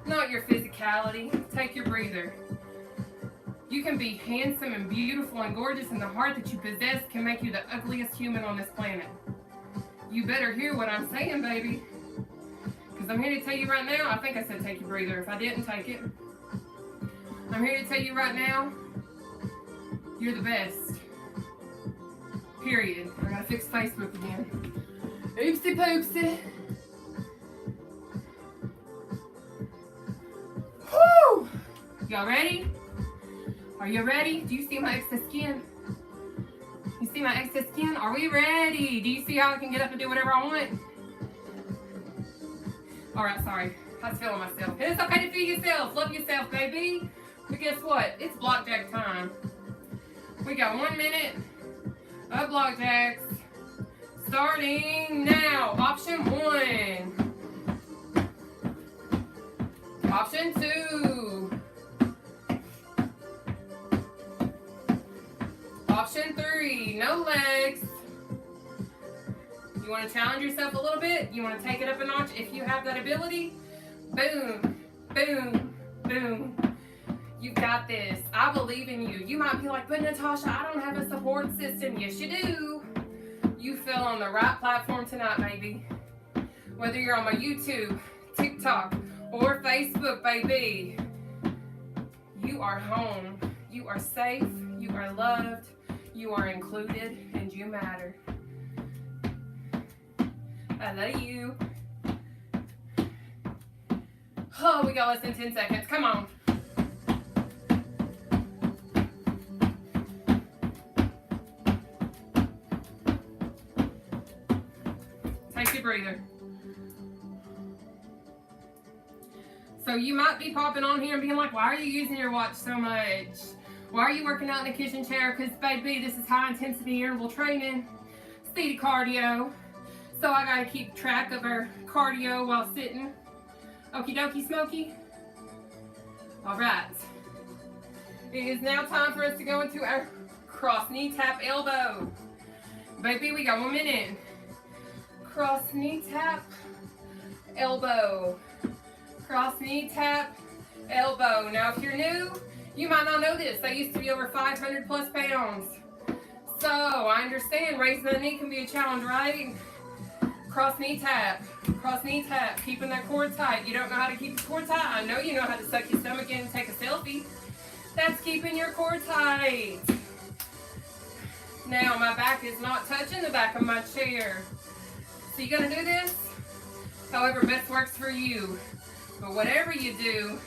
Not your physicality. Take your breather. You can be handsome and beautiful and gorgeous, and the heart that you possess can make you the ugliest human on this planet. You better hear what I'm saying, baby. Because I'm here to tell you right now, I think I said take your breather. If I didn't, take it. I'm here to tell you right now, you're the best. Period. I gotta fix Facebook again. Oopsie poopsie. Woo! Y'all ready? Are you ready? Do you see my excess skin? You see my excess skin? Are we ready? Do you see how I can get up and do whatever I want? Alright, sorry. I was feeling myself. And it's okay to feel yourself. Love yourself, baby. But guess what? It's block jack time. We got 1 minute of block jacks. Starting now. Option 1. Option 2. Option 3, no legs. You want to challenge yourself a little bit? You want to take it up a notch if you have that ability? Boom, boom, boom. You've got this. I believe in you. You might be like, but Nataushia, I don't have a support system. Yes, you do. You fell on the right platform tonight, baby. Whether you're on my YouTube, TikTok, or Facebook, baby. You are home. You are safe. You are loved. You are included, and you matter. I love you. Oh, we got less than 10 seconds. Come on. Take your breather. So you might be popping on here and being like, why are you using your watch so much? Why are you working out in the kitchen chair? Because, baby, this is high-intensity interval training, seated cardio. So I got to keep track of our cardio while sitting. Okie dokie smoky. All right. It is now time for us to go into our cross knee tap elbow. Baby, we got 1 minute. Cross knee tap elbow. Cross knee tap elbow. Now, if you're new, you might not know this. I used to be over 500 plus pounds. So I understand raising the knee can be a challenge, right? Cross knee tap, keeping that core tight. You don't know how to keep the core tight? I know you know how to suck your stomach in and take a selfie. That's keeping your core tight. Now my back is not touching the back of my chair. So you're gonna do this however best works for you. But whatever you do,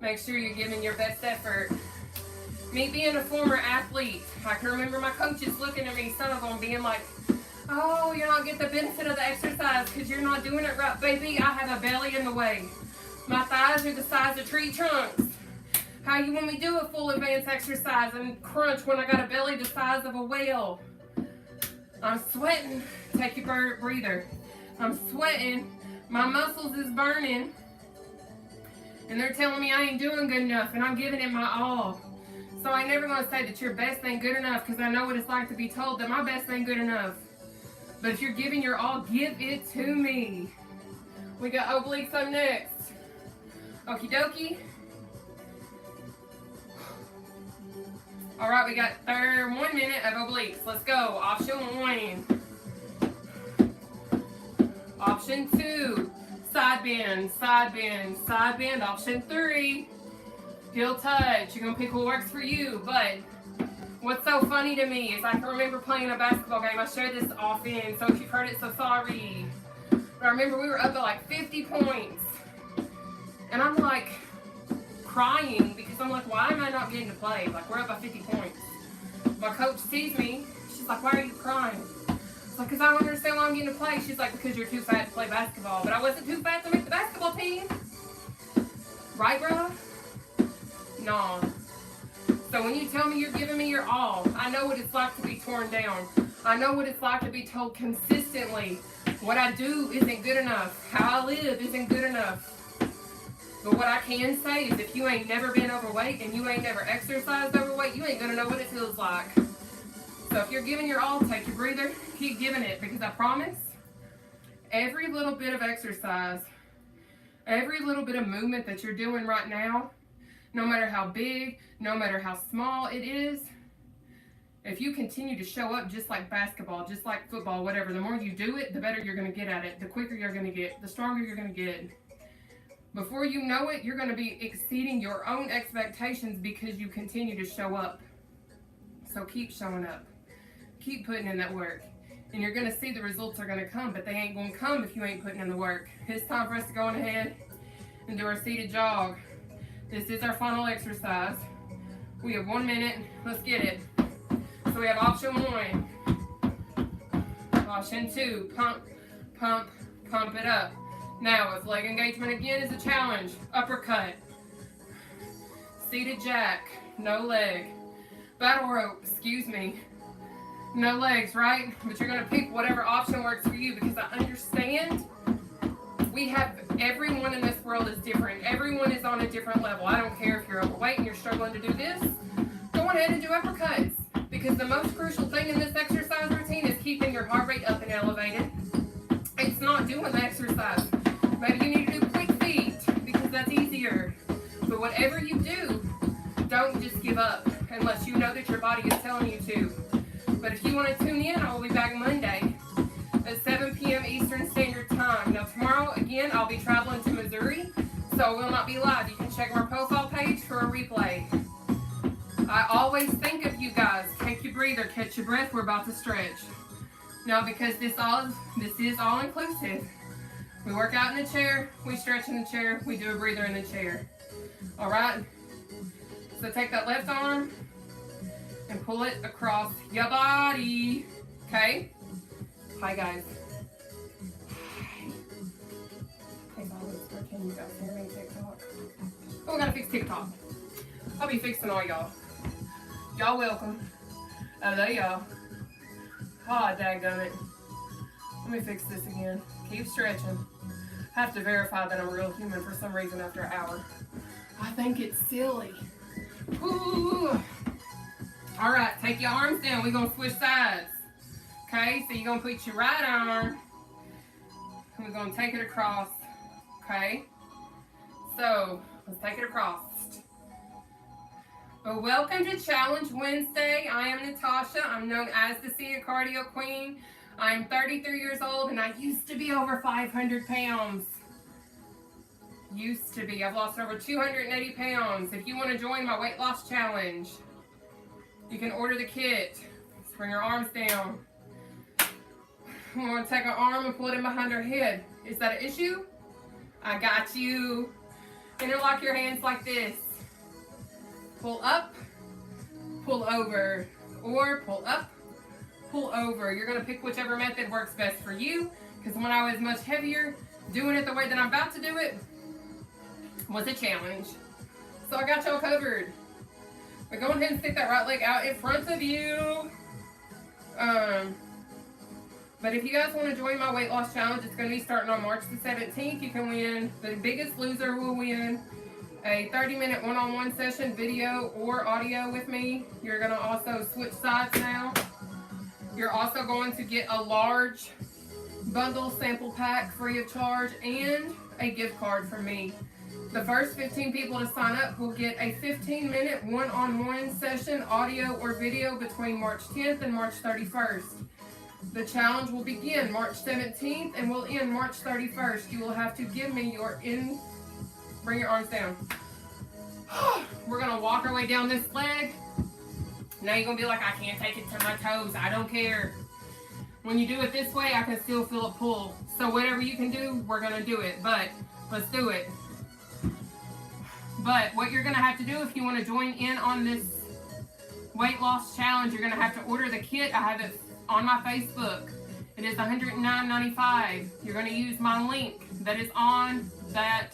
make sure you're giving your best effort. Me being a former athlete, I can remember my coaches looking at me, some of them being like, oh, you're not getting the benefit of the exercise because you're not doing it right. Baby, I have a belly in the way. My thighs are the size of tree trunks. How you want me to do a full advanced exercise and crunch when I got a belly the size of a whale? I'm sweating. Take your breather. I'm sweating. My muscles is burning. And they're telling me I ain't doing good enough, and I'm giving it my all. So I never want to say that your best ain't good enough, because I know what it's like to be told that my best ain't good enough. But if you're giving your all, give it to me. We got obliques up next. Okie dokie. All right, we got 1 minute of obliques. Let's go. Option 1. Option 2. Side bend, side bend, side bend. Option 3. Heel touch. You're going to pick what works for you. But what's so funny to me is I can remember playing a basketball game. I shared this often, so if you've heard it, so sorry. But I remember we were up at like 50 points. And I'm like crying because I'm like, why am I not getting to play? Like, we're up by 50 points. My coach sees me. She's like, why are you crying? It's like, because I don't understand why I'm getting to play. She's like, because you're too fat to play basketball. But I wasn't too fat to make the basketball team. Right, bro? No. So when you tell me you're giving me your all, I know what it's like to be torn down. I know what it's like to be told consistently what I do isn't good enough. How I live isn't good enough. But what I can say is if you ain't never been overweight and you ain't never exercised overweight, you ain't going to know what it feels like. So if you're giving your all, take your breather, keep giving it, because I promise every little bit of exercise, every little bit of movement that you're doing right now, no matter how big, no matter how small it is, if you continue to show up just like basketball, just like football, whatever, the more you do it, the better you're going to get at it, the quicker you're going to get, the stronger you're going to get. Before you know it, you're going to be exceeding your own expectations because you continue to show up. So keep showing up. Keep putting in that work. And you're going to see the results are going to come, but they ain't going to come if you ain't putting in the work. It's time for us to go on ahead and do our seated jog. This is our final exercise. We have 1 minute. Let's get it. So we have option 1. Option 2. Pump, pump, pump it up. Now, if leg engagement again is a challenge, uppercut, seated jack, no leg, battle rope, excuse me, no legs, right? But you're going to pick whatever option works for you because I understand everyone in this world is different. Everyone is on a different level. I don't care if you're overweight and you're struggling to do this, go ahead and do uppercuts because the most crucial thing in this exercise routine is keeping your heart rate up and elevated. It's not doing the exercise. Maybe you need to do quick feet because that's easier. But whatever you do, don't just give up unless you know that your body is telling you to. But if you want to tune in, I will be back Monday at 7 p.m. Eastern Standard Time. Now tomorrow, again, I'll be traveling to Missouri, so I will not be live. You can check my profile page for a replay. I always think of you guys. Take your breather, catch your breath. We're about to stretch. Now, because this is all inclusive. We work out in the chair, we stretch in the chair, we do a breather in the chair. All right? So take that left arm and pull it across your body. Okay? Hi, guys. Hi. Hey, can you guys hear me? TikTok. Oh, we gotta fix TikTok. I'll be fixing all y'all. Y'all welcome. I love y'all. Ah, dadgummit. Let me fix this again. Keep stretching. Have to verify that I'm a real human for some reason after an hour. I think it's silly. Ooh. All right, take your arms down. We're going to switch sides. Okay, so you're going to put your right arm, and we're going to take it across. Okay, so let's take it across. Well, welcome to Challenge Wednesday. I am Nataushia. I'm known as the Sea Cardio Queen. I'm 33 years old and I used to be over 500 pounds. Used to be. I've lost over 280 pounds. If you want to join my weight loss challenge, you can order the kit. Just bring your arms down. I'm going to take an arm and pull it in behind her head. Is that an issue? I got you. Interlock your hands like this. Pull up, pull over, or pull up, pull over. You're going to pick whichever method works best for you, because when I was much heavier, doing it the way that I'm about to do it was a challenge. So I got y'all covered. But go ahead and stick that right leg out in front of you. But if you guys want to join my weight loss challenge, it's going to be starting on March the 17th. You can win. The biggest loser will win a 30-minute one-on-one session, video or audio with me. You're going to also switch sides now. You're also going to get a large bundle sample pack free of charge and a gift card from me. The first 15 people to sign up will get a 15-minute one-on-one session, audio or video, between March 10th and March 31st. The challenge will begin March 17th and will end March 31st. You will have to give me bring your arms down. We're gonna walk our way down this leg. Now you're gonna be like, I can't take it to my toes. I don't care. When you do it this way, I can still feel it pull. So whatever you can do, we're gonna do it, but let's do it. But what you're gonna have to do if you wanna join in on this weight loss challenge, you're gonna have to order the kit. I have it on my Facebook. It is $109.95. You're gonna use my link that is on that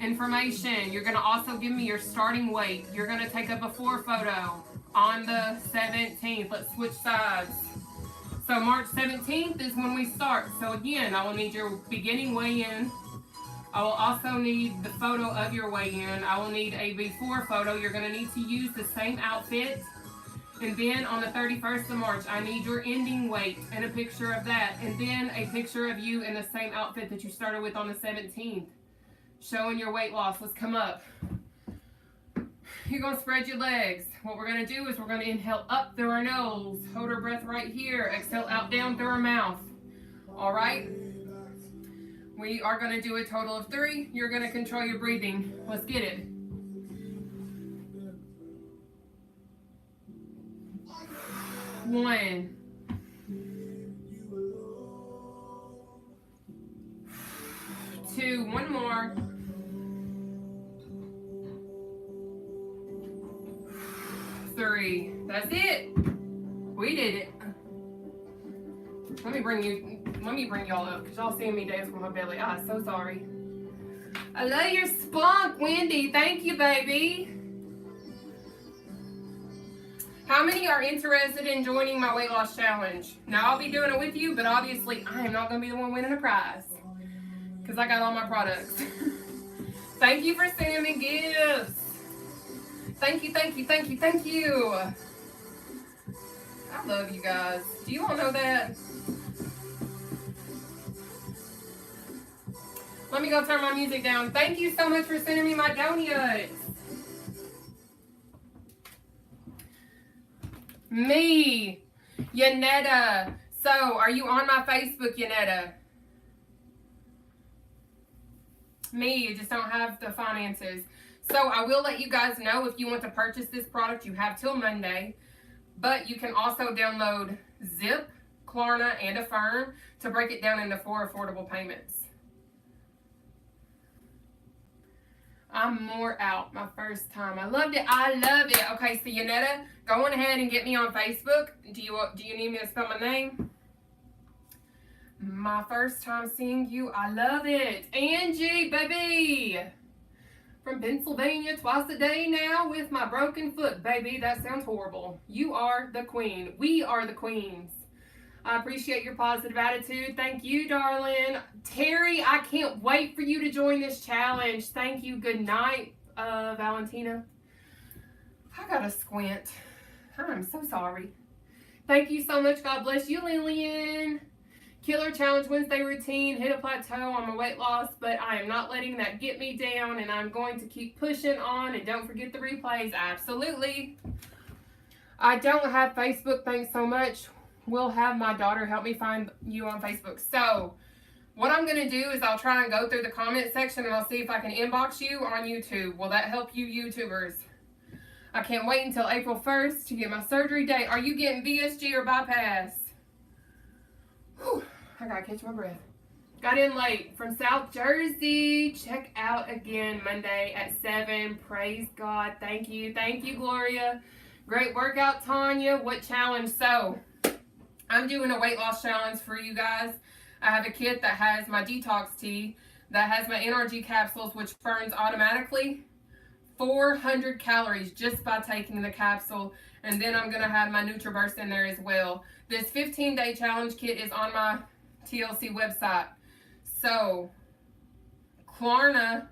information. You're gonna also give me your starting weight. You're gonna take a before photo on the 17th. Let's switch sides. So March 17th is when we start. So again, I will need your beginning weigh-in. I will also need the photo of your weigh-in. I will need a before photo. You're gonna need to use the same outfit. And then on the 31st of March, I need your ending weight and a picture of that. And then a picture of you in the same outfit that you started with on the 17th. Showing your weight loss. Let's come up. You're gonna spread your legs. What we're gonna do is we're gonna inhale up through our nose. Hold our breath right here. Exhale out down through our mouth. All right? We are gonna do a total of 3. You're gonna control your breathing. Let's get it. 1. 2. 1 more. 3. That's it. We did it. Let me bring y'all up, because y'all seeing me dance with my belly. I'm so sorry. I love your spunk, Wendy. Thank you, baby. How many are interested in joining my weight loss challenge? Now, I'll be doing it with you, but obviously I am not going to be the one winning a prize, because I got all my products. Thank you for sending me gifts. Thank you, thank you, thank you, thank you. I love you guys. Do you all know that? Let me go turn my music down. Thank you so much for sending me my donuts. Me, Yanetta. So, are you on my Facebook, Yanetta? Me, you just don't have the finances. So, I will let you guys know if you want to purchase this product, you have till Monday. But you can also download Zip, Klarna, and Affirm to break it down into 4 affordable payments. I'm more out my first time. I loved it. I love it. Okay, so Yanetta, go on ahead and get me on Facebook. Do you need me to spell my name? My first time seeing you. I love it. Angie, baby. From Pennsylvania, twice a day now with my broken foot. Baby, that sounds horrible. You are the queen. We are the queens. I appreciate your positive attitude. Thank you, darling. Terry, I can't wait for you to join this challenge. Thank you. Good night, Valentina. I gotta squint. I'm so sorry. Thank you so much. God bless you, Lillian. Killer Challenge Wednesday routine. Hit a plateau on my weight loss, but I am not letting that get me down, and I'm going to keep pushing on, and don't forget the replays. Absolutely. I don't have Facebook. Thanks so much. We'll have my daughter help me find you on Facebook. So what I'm going to do is I'll try and go through the comment section, and I'll see if I can inbox you on YouTube. Will that help you YouTubers? I can't wait until April 1st to get my surgery date. Are you getting VSG or bypass? Whew, I got to catch my breath. Got in late from South Jersey. Check out again Monday at 7. Praise God. Thank you. Thank you, Gloria. Great workout, Tanya. What challenge? So I'm doing a weight loss challenge for you guys. I have a kit that has my detox tea, that has my NRG capsules, which burns automatically 400 calories just by taking the capsule. And then I'm going to have my NutriBurst in there as well. This 15-day challenge kit is on my TLC website. So, Klarna.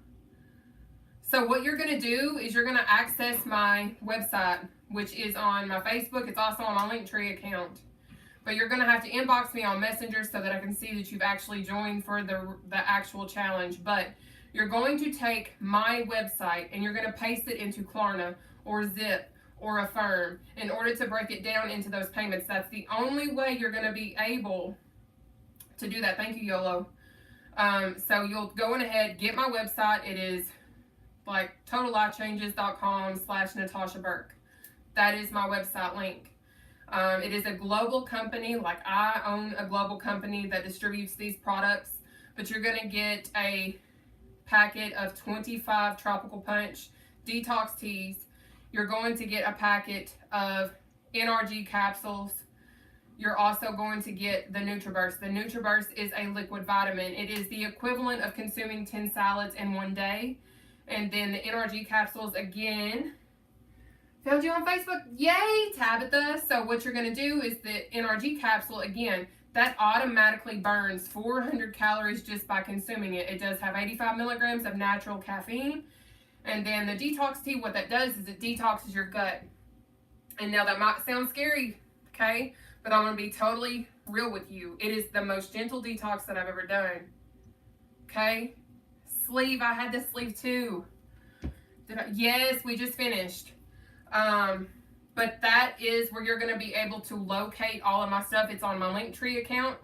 So what you're going to do is you're going to access my website, which is on my Facebook. It's also on my Linktree account. But you're going to have to inbox me on Messenger so that I can see that you've actually joined for the actual challenge. But You're going to take my website and you're going to paste it into Klarna or Zip or Affirm in order to break it down into those payments. That's the only way you're going to be able to do that. Thank you, YOLO. So you'll go on ahead, get my website. It is like totallifechanges.com/Nataushia Burke. That is my website link. It is a global company. Like, I own a global company that distributes these products, but you're going to get a packet of 25 Tropical Punch detox teas. You're going to get a packet of NRG capsules. You're also going to get the NutriBurst. The NutriBurst is a liquid vitamin. It is the equivalent of consuming 10 salads in one day. And then the NRG capsules, again, found you on Facebook. Yay, Tabitha. So what you're going to do is the NRG capsule, again, that automatically burns 400 calories just by consuming it. It does have 85 milligrams of natural caffeine. And then the detox tea, what that does is it detoxes your gut. And now that might sound scary, okay? But I'm going to be totally real with you. It is the most gentle detox that I've ever done. Okay? Sleeve. I had this sleeve too. Yes, we just finished. But that is where you're going to be able to locate all of my stuff. It's on my Linktree account.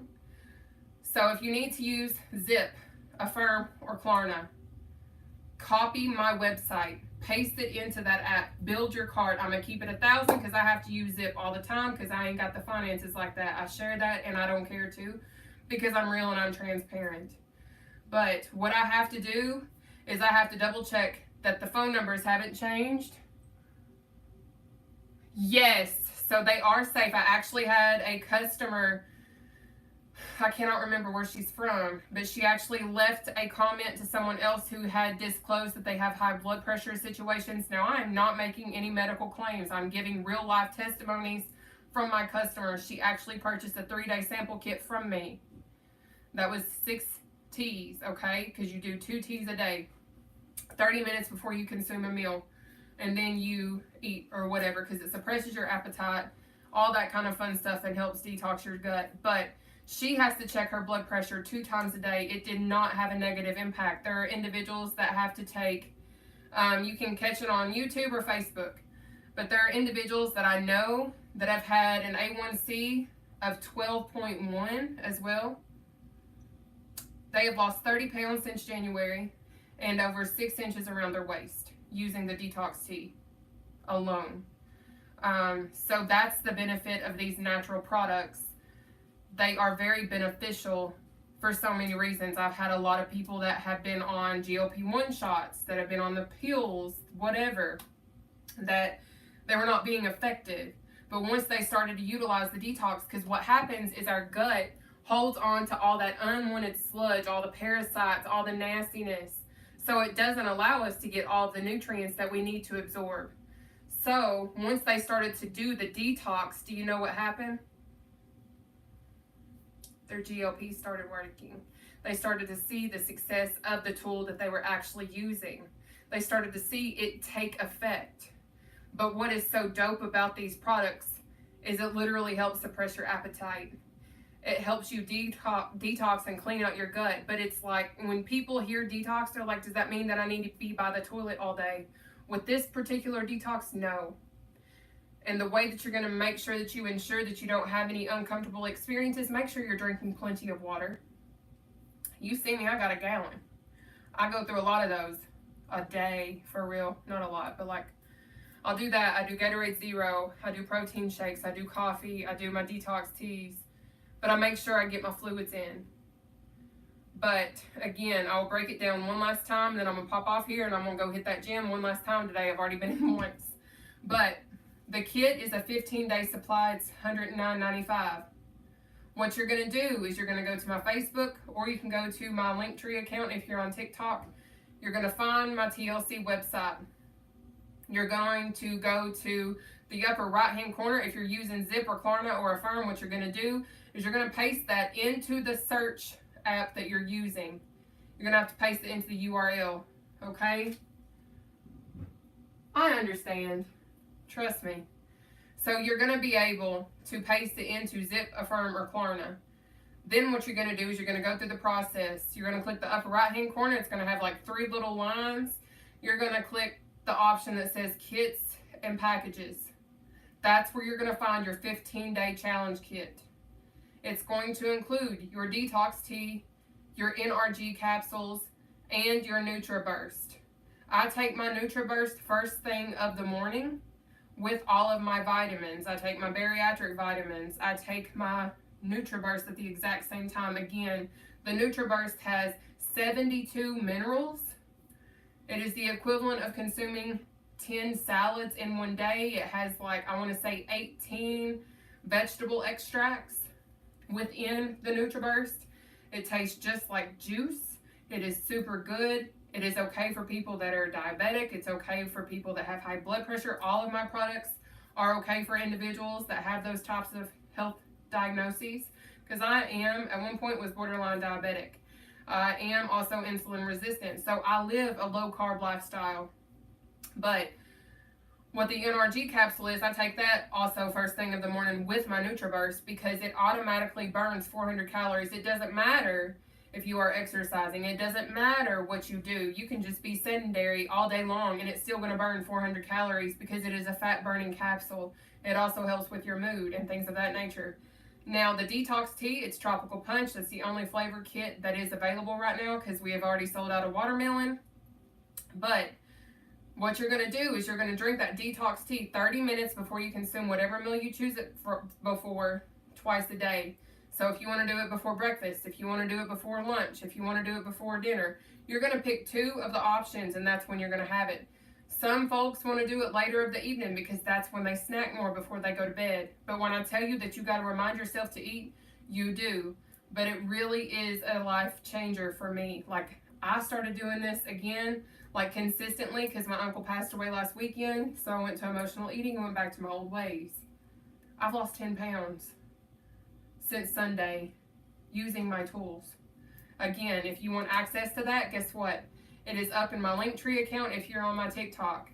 So if you need to use Zip, Affirm, or Klarna, copy my website. Paste it into that app. Build your cart. I'm going to keep it 1,000 because I have to use Zip all the time because I ain't got the finances like that. I share that and I don't care to because I'm real and I'm transparent. But what I have to do is I have to double check that the phone numbers haven't changed. Yes, so they are safe. I actually had a customer, I cannot remember where she's from, but she actually left a comment to someone else who had disclosed that they have high blood pressure situations. Now, I am not making any medical claims. I'm giving real life testimonies from my customers. She actually purchased a 3-day sample kit from me. That was 6 teas, okay? Because you do 2 teas a day, 30 minutes before you consume a meal, and then you eat or whatever, because it suppresses your appetite, all that kind of fun stuff, and helps detox your gut. But she has to check her blood pressure 2 times a day. It did not have a negative impact. There are individuals that have to take, you can catch it on YouTube or Facebook, but there are individuals that I know that have had an A1C of 12.1 as well. They have lost 30 pounds since January and over 6 inches around their waist using the detox tea alone. So that's the benefit of these natural products. They are very beneficial for so many reasons. I've had a lot of people that have been on GLP-1 shots, that have been on the pills, whatever, that they were not being effective. But once they started to utilize the detox, because what happens is our gut holds on to all that unwanted sludge, all the parasites, all the nastiness. So it doesn't allow us to get all the nutrients that we need to absorb. So once they started to do the detox, do you know what happened? Their GLP started working. They started to see the success of the tool that they were actually using. They started to see it take effect. But what is so dope about these products is it literally helps suppress your appetite. It helps you detox and clean out your gut. But it's like when people hear detox, they're like, does that mean that I need to be by the toilet all day? With this particular detox, no. And the way that you're going to make sure that you ensure that you don't have any uncomfortable experiences, make sure you're drinking plenty of water. You see me, I got a gallon. I go through a lot of those a day, for real. Not a lot, but like, I'll do that. I do Gatorade Zero. I do protein shakes. I do coffee. I do my detox teas. But I make sure I get my fluids in. But again, I'll break it down one last time, then I'm going to pop off here and I'm going to go hit that gym one last time today. I've already been in once. But the kit is a 15-day supply. It's $109.95. What you're going to do is you're going to go to my Facebook, or you can go to my Linktree account if you're on TikTok. You're going to find my TLC website. You're going to go to the upper right-hand corner. If you're using Zip or Klarna or Affirm, what you're going to do is you're going to paste that into the search app that you're using. You're going to have to paste it into the URL, okay? I understand. Trust me. So you're going to be able to paste it into Zip, Affirm, or Klarna. Then what you're going to do is you're going to go through the process. You're going to click the upper right hand corner. It's going to have like 3 little lines. You're going to click the option that says kits and packages. That's where you're going to find your 15-day challenge kit. It's going to include your detox tea, your NRG capsules, and your NutriBurst. I take my NutriBurst first thing of the morning with all of my vitamins. I take my bariatric vitamins. I take my NutriBurst at the exact same time. Again, the NutriBurst has 72 minerals. It is the equivalent of consuming 10 salads in one day. It has like, I want to say 18 vegetable extracts within the NutriBurst. It tastes just like juice. It is super good. It is okay for people that are diabetic. It's okay for people that have high blood pressure. All of my products are okay for individuals that have those types of health diagnoses, because I am, at one point, was borderline diabetic. I am also insulin resistant, so I live a low carb lifestyle. But what the NRG capsule is, I take that also first thing of the morning with my NutriBurst, because it automatically burns 400 calories. It doesn't matter if you are exercising. It doesn't matter what you do. You can just be sedentary all day long and it's still going to burn 400 calories because it is a fat burning capsule. It also helps with your mood and things of that nature. Now, the detox tea, it's Tropical Punch. That's the only flavor kit that is available right now because we have already sold out of watermelon. But what you're going to do is you're going to drink that detox tea 30 minutes before you consume whatever meal you choose it for before, twice a day. So if you want to do it before breakfast, if you want to do it before lunch, if you want to do it before dinner, you're going to pick 2 of the options, and that's when you're going to have it. Some folks want to do it later of the evening because that's when they snack more before they go to bed. But when I tell you that you got to remind yourself to eat, you do. But it really is a life changer for me. Like, I started doing this again, like consistently, because my uncle passed away last weekend. So I went to emotional eating and went back to my old ways. I've lost 10 pounds since Sunday using my tools. Again, if you want access to that, guess what? It is up in my Linktree account if you're on my TikTok.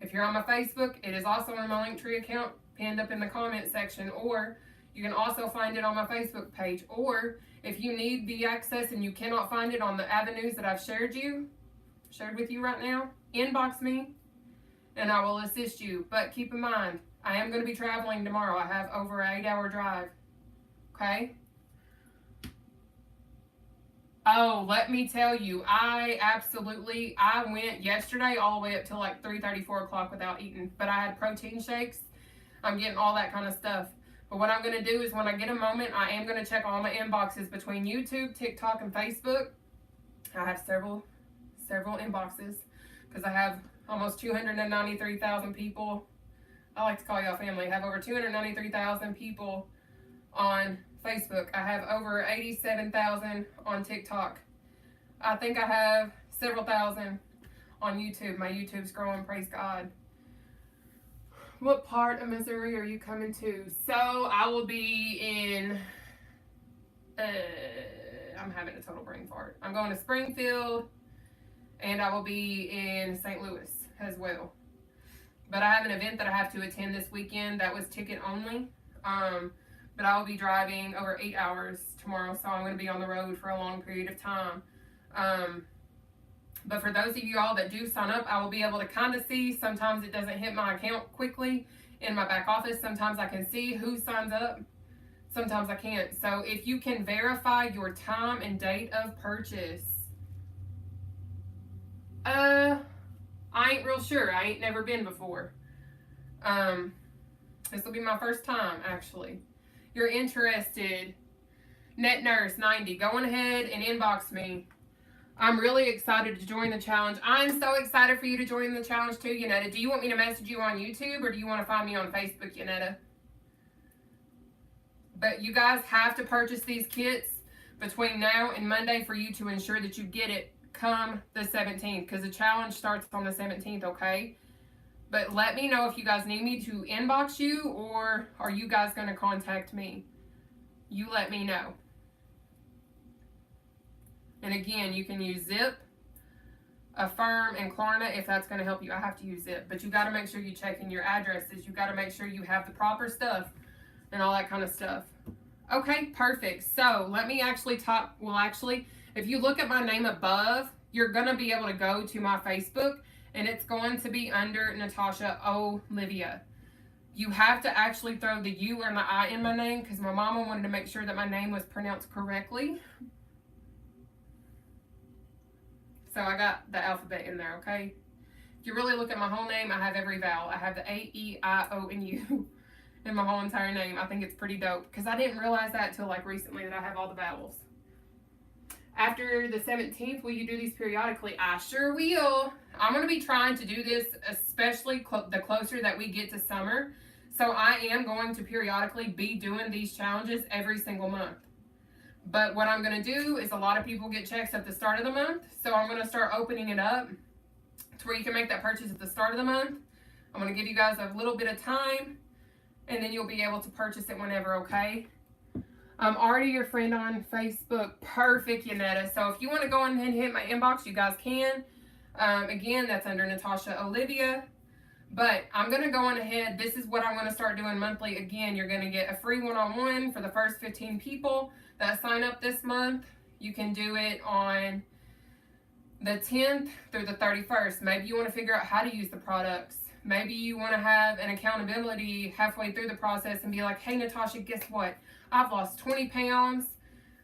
If you're on my Facebook, it is also in my Linktree account, pinned up in the comment section, or you can also find it on my Facebook page. Or if you need the access and you cannot find it on the avenues that I've shared with you right now, inbox me and I will assist you. But keep in mind, I am going to be traveling tomorrow. I have over an 8-hour drive. Okay? Oh, let me tell you, I went yesterday all the way up till like 3:30, 4 o'clock without eating. But I had protein shakes. I'm getting all that kind of stuff. But what I'm going to do is when I get a moment, I am going to check all my inboxes between YouTube, TikTok, and Facebook. I have several inboxes because I have almost 293,000 people. I like to call y'all family. I have over 293,000 people on Facebook. I have over 87,000 on TikTok. I think I have several thousand on YouTube. My YouTube's growing, praise God. What part of Missouri are you coming to? So I will be in, I'm having a total brain fart. I'm going to Springfield, and I will be in St. Louis as well. But I have an event that I have to attend this weekend that was ticket only. But I will be driving over 8 hours tomorrow, so I'm going to be on the road for a long period of time. But for those of you all that do sign up, I will be able to kind of see. Sometimes it doesn't hit my account quickly in my back office. Sometimes I can see who signs up. Sometimes I can't. So if you can verify your time and date of purchase. I ain't real sure. I ain't never been before. This will be my first time, actually. You're interested, Net Nurse 90, go on ahead and inbox me. I'm really excited to join the challenge. I'm so excited for you to join the challenge too, Yanetta. Do you want me to message you on YouTube or do you want to find me on Facebook, Yanetta? But you guys have to purchase these kits between now and Monday for you to ensure that you get it come the 17th, because the challenge starts on the 17th, okay? But let me know if you guys need me to inbox you, or are you guys going to contact me? You let me know. And again, you can use Zip, Affirm, and Klarna if that's going to help you. I have to use Zip, but you got to make sure you check in your addresses. You got to make sure you have the proper stuff and all that kind of stuff. Okay, perfect. So let me actually talk. Well, actually, if you look at my name above, you're going to be able to go to my Facebook, and it's going to be under Nataushia Olivia. You have to actually throw the U and the I in my name because my mama wanted to make sure that my name was pronounced correctly. So I got the alphabet in there, okay? If you really look at my whole name, I have every vowel. I have the A, E, I, O, and U in my whole entire name. I think it's pretty dope because I didn't realize that until like recently that I have all the vowels. After the 17th, will you do these periodically? I sure will. I'm going to be trying to do this, especially the closer that we get to summer. So I am going to periodically be doing these challenges every single month. But what I'm going to do is a lot of people get checks at the start of the month. So I'm going to start opening it up to where you can make that purchase at the start of the month. I'm going to give you guys a little bit of time, and then you'll be able to purchase it whenever, okay? I'm already your friend on Facebook. Perfect, Yanetta. So if you want to go ahead and hit my inbox, you guys can. Again, that's under Nataushia Olivia. But I'm going to go on ahead. This is what I'm going to start doing monthly. Again, you're going to get a free one-on-one for the first 15 people that sign up this month. You can do it on the 10th through the 31st. Maybe you want to figure out how to use the products. Maybe you want to have an accountability halfway through the process and be like, hey, Nataushia, guess what? I've lost 20 pounds,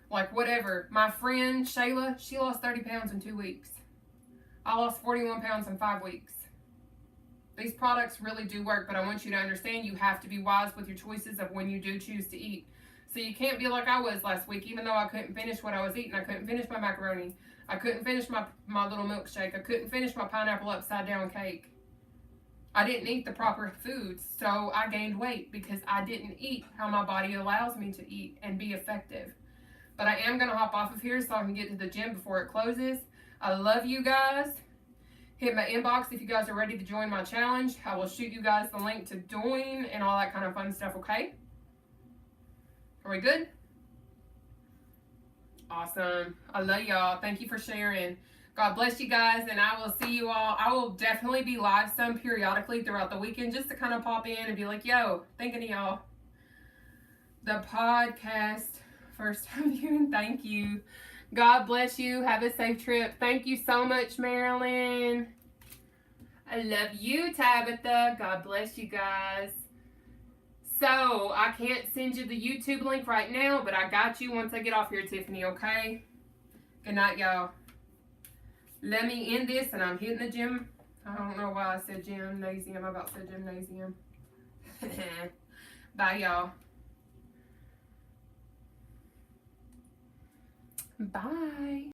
like whatever. My friend Shayla, she lost 30 pounds in 2 weeks. I lost 41 pounds in 5 weeks. These products really do work, but I want you to understand you have to be wise with your choices of when you do choose to eat. So you can't be like I was last week, even though I couldn't finish what I was eating. I couldn't finish my macaroni. I couldn't finish my little milkshake. I couldn't finish my pineapple upside down cake. I didn't eat the proper foods, so I gained weight because I didn't eat how my body allows me to eat and be effective. But I am going to hop off of here so I can get to the gym before it closes. I love you guys. Hit my inbox if you guys are ready to join my challenge. I will shoot you guys the link to join and all that kind of fun stuff, okay? Are we good? Awesome. I love y'all. Thank you for sharing. God bless you guys, and I will see you all. I will definitely be live some periodically throughout the weekend just to kind of pop in and be like, yo, thinking of y'all. The podcast, first time viewing, thank you. God bless you. Have a safe trip. Thank you so much, Marilyn. I love you, Tabitha. God bless you guys. So, I can't send you the YouTube link right now, but I got you once I get off here, Tiffany, okay? Good night, y'all. Let me end this, and I'm hitting the gym. I don't know why I said gymnasium. I about said gymnasium. Bye, y'all. Bye.